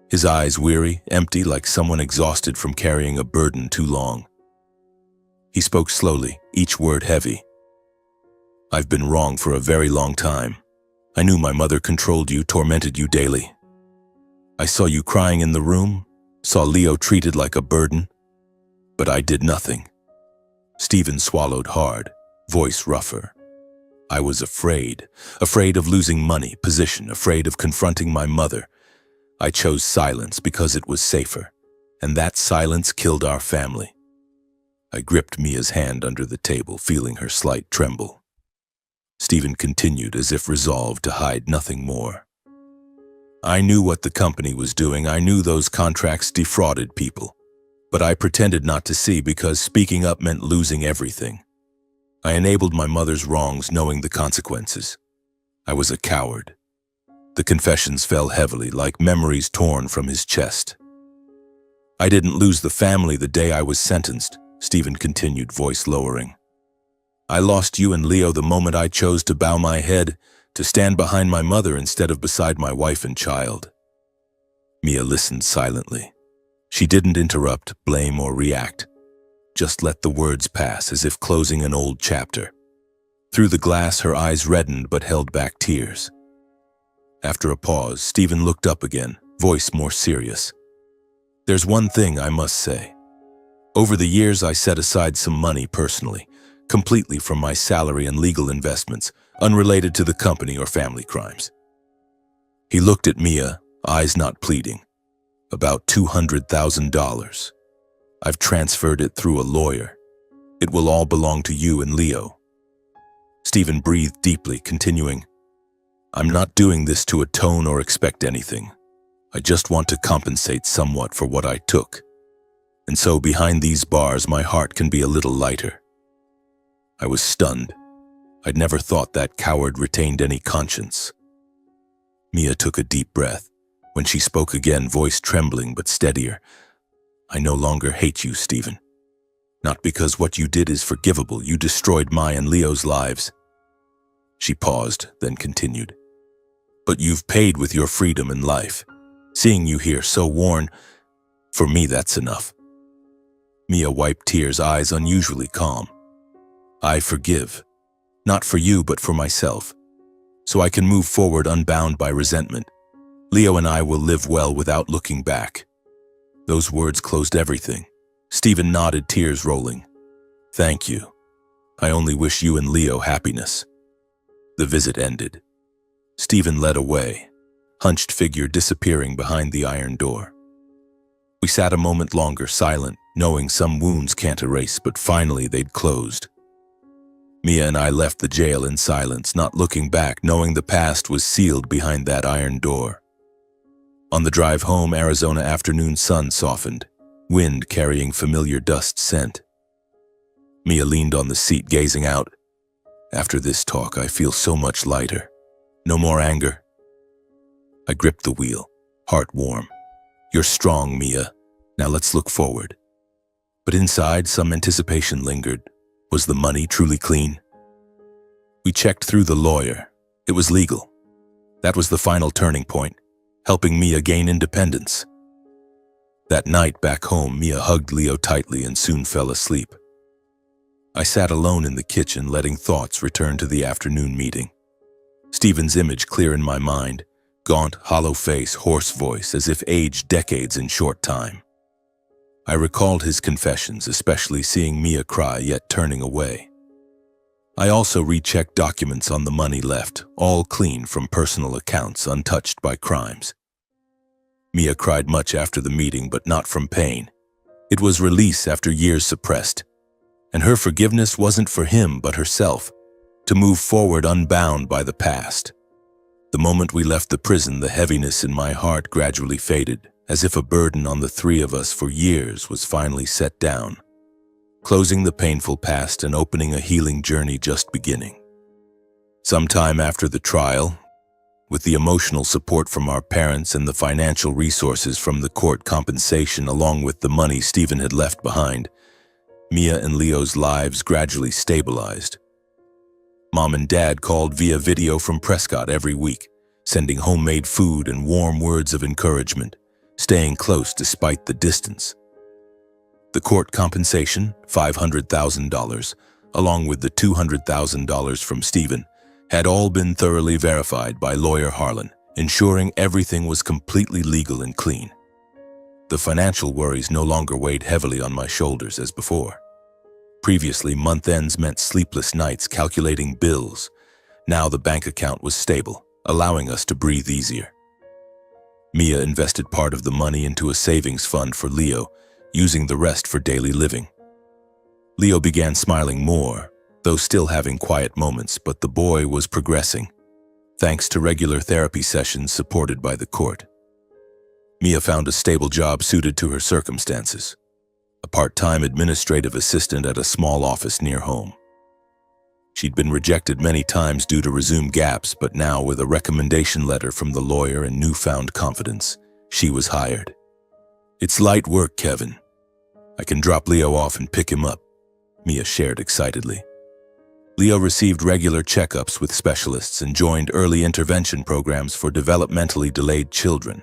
His eyes weary, empty, like someone exhausted from carrying a burden too long. He spoke slowly, each word heavy. "I've been wrong for a very long time. I knew my mother controlled you, tormented you daily. I saw you crying in the room, saw Leo treated like a burden, but I did nothing." Stephen swallowed hard, voice rougher. "I was afraid of losing money, position, afraid of confronting my mother. I chose silence because it was safer, and that silence killed our family." I gripped Mia's hand under the table, feeling her slight tremble. Stephen continued as if resolved to hide nothing more. "I knew what the company was doing. I knew those contracts defrauded people. But I pretended not to see because speaking up meant losing everything. I enabled my mother's wrongs knowing the consequences. I was a coward." The confessions fell heavily, like memories torn from his chest. "I didn't lose the family the day I was sentenced," Stephen continued, voice lowering. "I lost you and Leo the moment I chose to bow my head, to stand behind my mother instead of beside my wife and child." Mia listened silently. She didn't interrupt, blame, or react. Just let the words pass, as if closing an old chapter. Through the glass, her eyes reddened but held back tears. After a pause, Stephen looked up again, voice more serious. "There's one thing I must say. Over the years, I set aside some money personally, completely from my salary and legal investments, unrelated to the company or family crimes." He looked at Mia, eyes not pleading. "About $200,000. I've transferred it through a lawyer. It will all belong to you and Leo." Stephen breathed deeply, continuing, "I'm not doing this to atone or expect anything. I just want to compensate somewhat for what I took. And so behind these bars, my heart can be a little lighter." I was stunned. I'd never thought that coward retained any conscience. Mia took a deep breath. When she spoke again, voice trembling but steadier, "I no longer hate you, Stephen. Not because what you did is forgivable. You destroyed my and Leo's lives." She paused, then continued, "But you've paid with your freedom and life. Seeing you here so worn, for me that's enough." Mia wiped tears, eyes unusually calm. "I forgive. Not for you, but for myself. So I can move forward unbound by resentment. Leo and I will live well without looking back." Those words closed everything. Stephen nodded, tears rolling. "Thank you. I only wish you and Leo happiness." The visit ended. Stephen led away, hunched figure disappearing behind the iron door. We sat a moment longer, silent, knowing some wounds can't erase, but finally they'd closed. Mia and I left the jail in silence, not looking back, knowing the past was sealed behind that iron door. On the drive home, Arizona afternoon sun softened, wind carrying familiar dust scent. Mia leaned on the seat, gazing out. "After this talk, I feel so much lighter. No more anger." I gripped the wheel, heart warm. "You're strong, Mia. Now let's look forward." But inside, some anticipation lingered. Was the money truly clean? We checked through the lawyer. It was legal. That was the final turning point, helping Mia gain independence. That night back home, Mia hugged Leo tightly and soon fell asleep. I sat alone in the kitchen, letting thoughts return to the afternoon meeting. Stephen's image clear in my mind, gaunt, hollow face, hoarse voice, as if aged decades in short time. I recalled his confessions, especially seeing Mia cry yet turning away. I also rechecked documents on the money left, all clean from personal accounts, untouched by crimes. Mia cried much after the meeting, but not from pain. It was release after years suppressed. And her forgiveness wasn't for him, but herself, to move forward unbound by the past. The moment we left the prison, the heaviness in my heart gradually faded, as if a burden on the three of us for years was finally set down, closing the painful past and opening a healing journey just beginning. Sometime after the trial, With the emotional support from our parents and the financial resources from the court compensation along with the money Stephen had left behind, Mia and Leo's lives gradually stabilized. Mom and Dad called via video from Prescott every week, sending homemade food and warm words of encouragement, staying close despite the distance. The court compensation, $500,000, along with the $200,000 from Stephen, had all been thoroughly verified by lawyer Harlan, ensuring everything was completely legal and clean. The financial worries no longer weighed heavily on my shoulders as before. Previously, month ends meant sleepless nights calculating bills. Now the bank account was stable, allowing us to breathe easier. Mia invested part of the money into a savings fund for Leo, using the rest for daily living. Leo began smiling more, though still having quiet moments, but the boy was progressing, thanks to regular therapy sessions supported by the court. Mia found a stable job suited to her circumstances, a part-time administrative assistant at a small office near home. She'd been rejected many times due to resume gaps, but now with a recommendation letter from the lawyer and newfound confidence, she was hired. "It's light work, Kevin. I can drop Leo off and pick him up," Mia shared excitedly. Leo received regular checkups with specialists and joined early intervention programs for developmentally delayed children,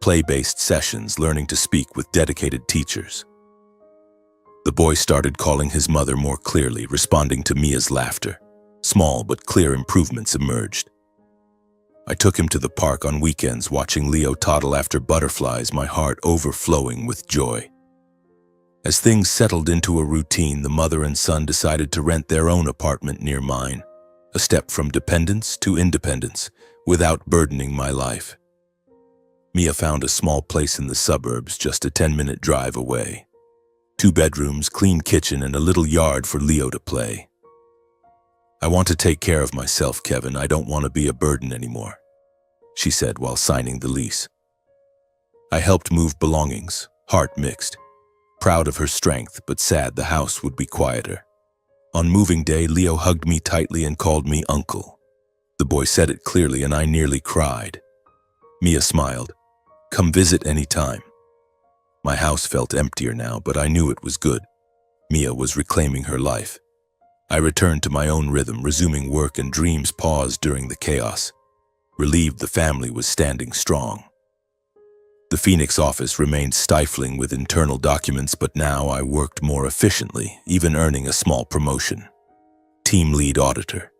play-based sessions learning to speak with dedicated teachers. The boy started calling his mother more clearly, responding to Mia's laughter. Small but clear improvements emerged. I took him to the park on weekends, watching Leo toddle after butterflies, my heart overflowing with joy. As things settled into a routine, the mother and son decided to rent their own apartment near mine, a step from dependence to independence, without burdening my life. Mia found a small place in the suburbs, just a 10-minute drive away. 2 bedrooms, clean kitchen, and a little yard for Leo to play. "I want to take care of myself, Kevin. I don't want to be a burden anymore," she said while signing the lease. I helped move belongings, heart mixed. Proud of her strength, but sad the house would be quieter. On moving day, Leo hugged me tightly and called me uncle. The boy said it clearly and I nearly cried. Mia smiled. "Come visit any time." My house felt emptier now, but I knew it was good. Mia was reclaiming her life. I returned to my own rhythm, resuming work, and dreams paused during the chaos. Relieved the family was standing strong. The Phoenix office remained stifling with internal documents, but now I worked more efficiently, even earning a small promotion. Team lead auditor.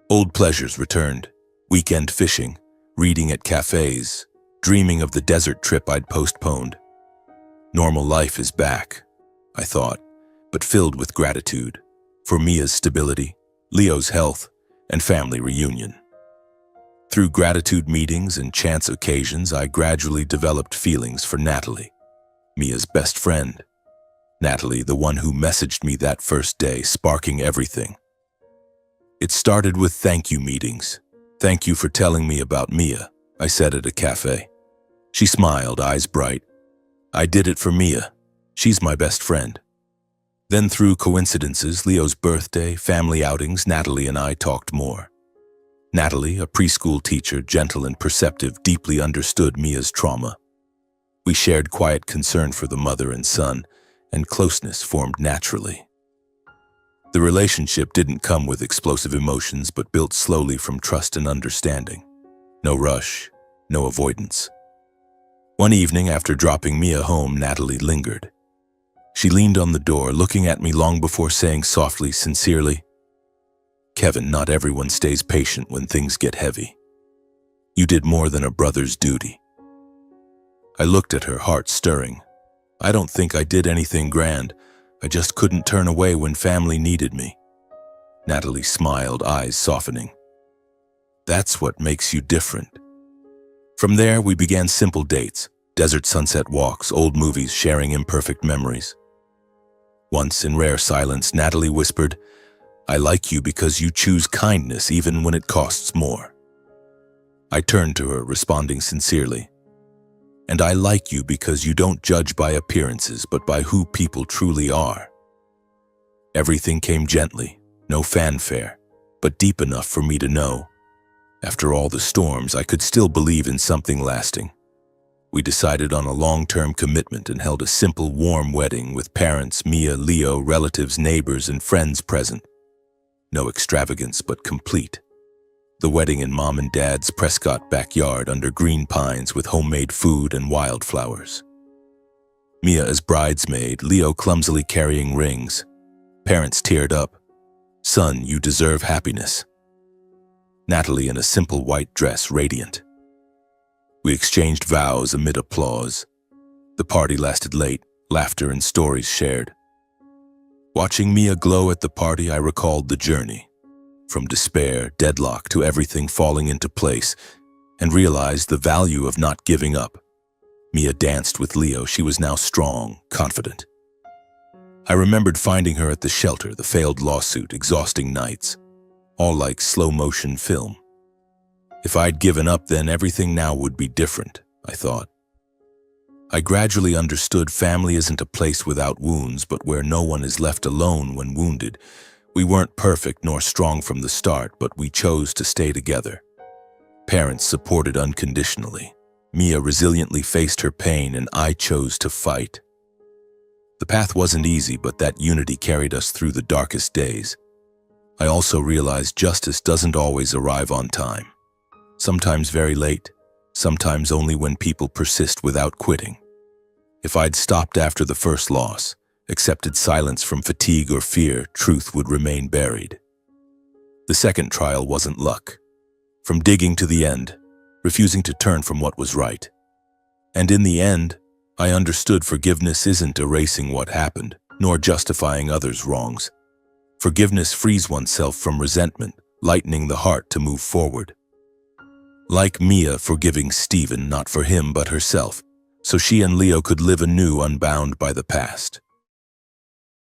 Old pleasures returned. Weekend fishing, reading at cafes, dreaming of the desert trip I'd postponed. Normal life is back, I thought, but filled with gratitude for Mia's stability, Leo's health, and family reunion. Through gratitude meetings and chance occasions, I gradually developed feelings for Natalie, Mia's best friend. Natalie, the one who messaged me that first day, sparking everything. It started with thank you meetings. "Thank you for telling me about Mia," I said at a cafe. She smiled, eyes bright. "I did it for Mia. She's my best friend." Then through coincidences, Leo's birthday, family outings, Natalie and I talked more. Natalie, a preschool teacher, gentle and perceptive, deeply understood Mia's trauma. We shared quiet concern for the mother and son, and closeness formed naturally. The relationship didn't come with explosive emotions, but built slowly from trust and understanding. No rush, no avoidance. One evening, after dropping Mia home, Natalie lingered. She leaned on the door, looking at me long before saying softly, sincerely, "Kevin, not everyone stays patient when things get heavy. You did more than a brother's duty." I looked at her, heart stirring. I don't think I did anything grand. I just couldn't turn away when family needed me. Natalie smiled, eyes softening. "That's what makes you different." From there, we began simple dates, desert sunset walks, old movies, sharing imperfect memories. Once, in rare silence, Natalie whispered, "I like you because you choose kindness even when it costs more." I turned to her, responding sincerely, "And I like you because you don't judge by appearances, but by who people truly are." Everything came gently, no fanfare, but deep enough for me to know. After all the storms, I could still believe in something lasting. We decided on a long-term commitment and held a simple, warm wedding with parents, Mia, Leo, relatives, neighbors, and friends present. No extravagance, but complete. The wedding in Mom and Dad's Prescott backyard under green pines with homemade food and wildflowers. Mia as bridesmaid, Leo clumsily carrying rings. Parents teared up. "Son, you deserve happiness." Natalie in a simple white dress, radiant. We exchanged vows amid applause. The party lasted late, laughter and stories shared. Watching Mia glow at the party, I recalled the journey. From despair, deadlock, to everything falling into place, and realized the value of not giving up. Mia danced with Leo. She was now strong, confident. I remembered finding her at the shelter, the failed lawsuit, exhausting nights, all like slow-motion film. If I'd given up then, everything now would be different, I thought. I gradually understood family isn't a place without wounds, but where no one is left alone when wounded. We weren't perfect nor strong from the start, but we chose to stay together. Parents supported unconditionally. Mia resiliently faced her pain, and I chose to fight. The path wasn't easy, but that unity carried us through the darkest days. I also realized justice doesn't always arrive on time. Sometimes very late, sometimes only when people persist without quitting. If I'd stopped after the first loss, accepted silence from fatigue or fear, truth would remain buried. The second trial wasn't luck. From digging to the end, refusing to turn from what was right. And in the end, I understood forgiveness isn't erasing what happened, nor justifying others' wrongs. Forgiveness frees oneself from resentment, lightening the heart to move forward. Like Mia forgiving Stephen, not for him but herself, so she and Leo could live anew, unbound by the past.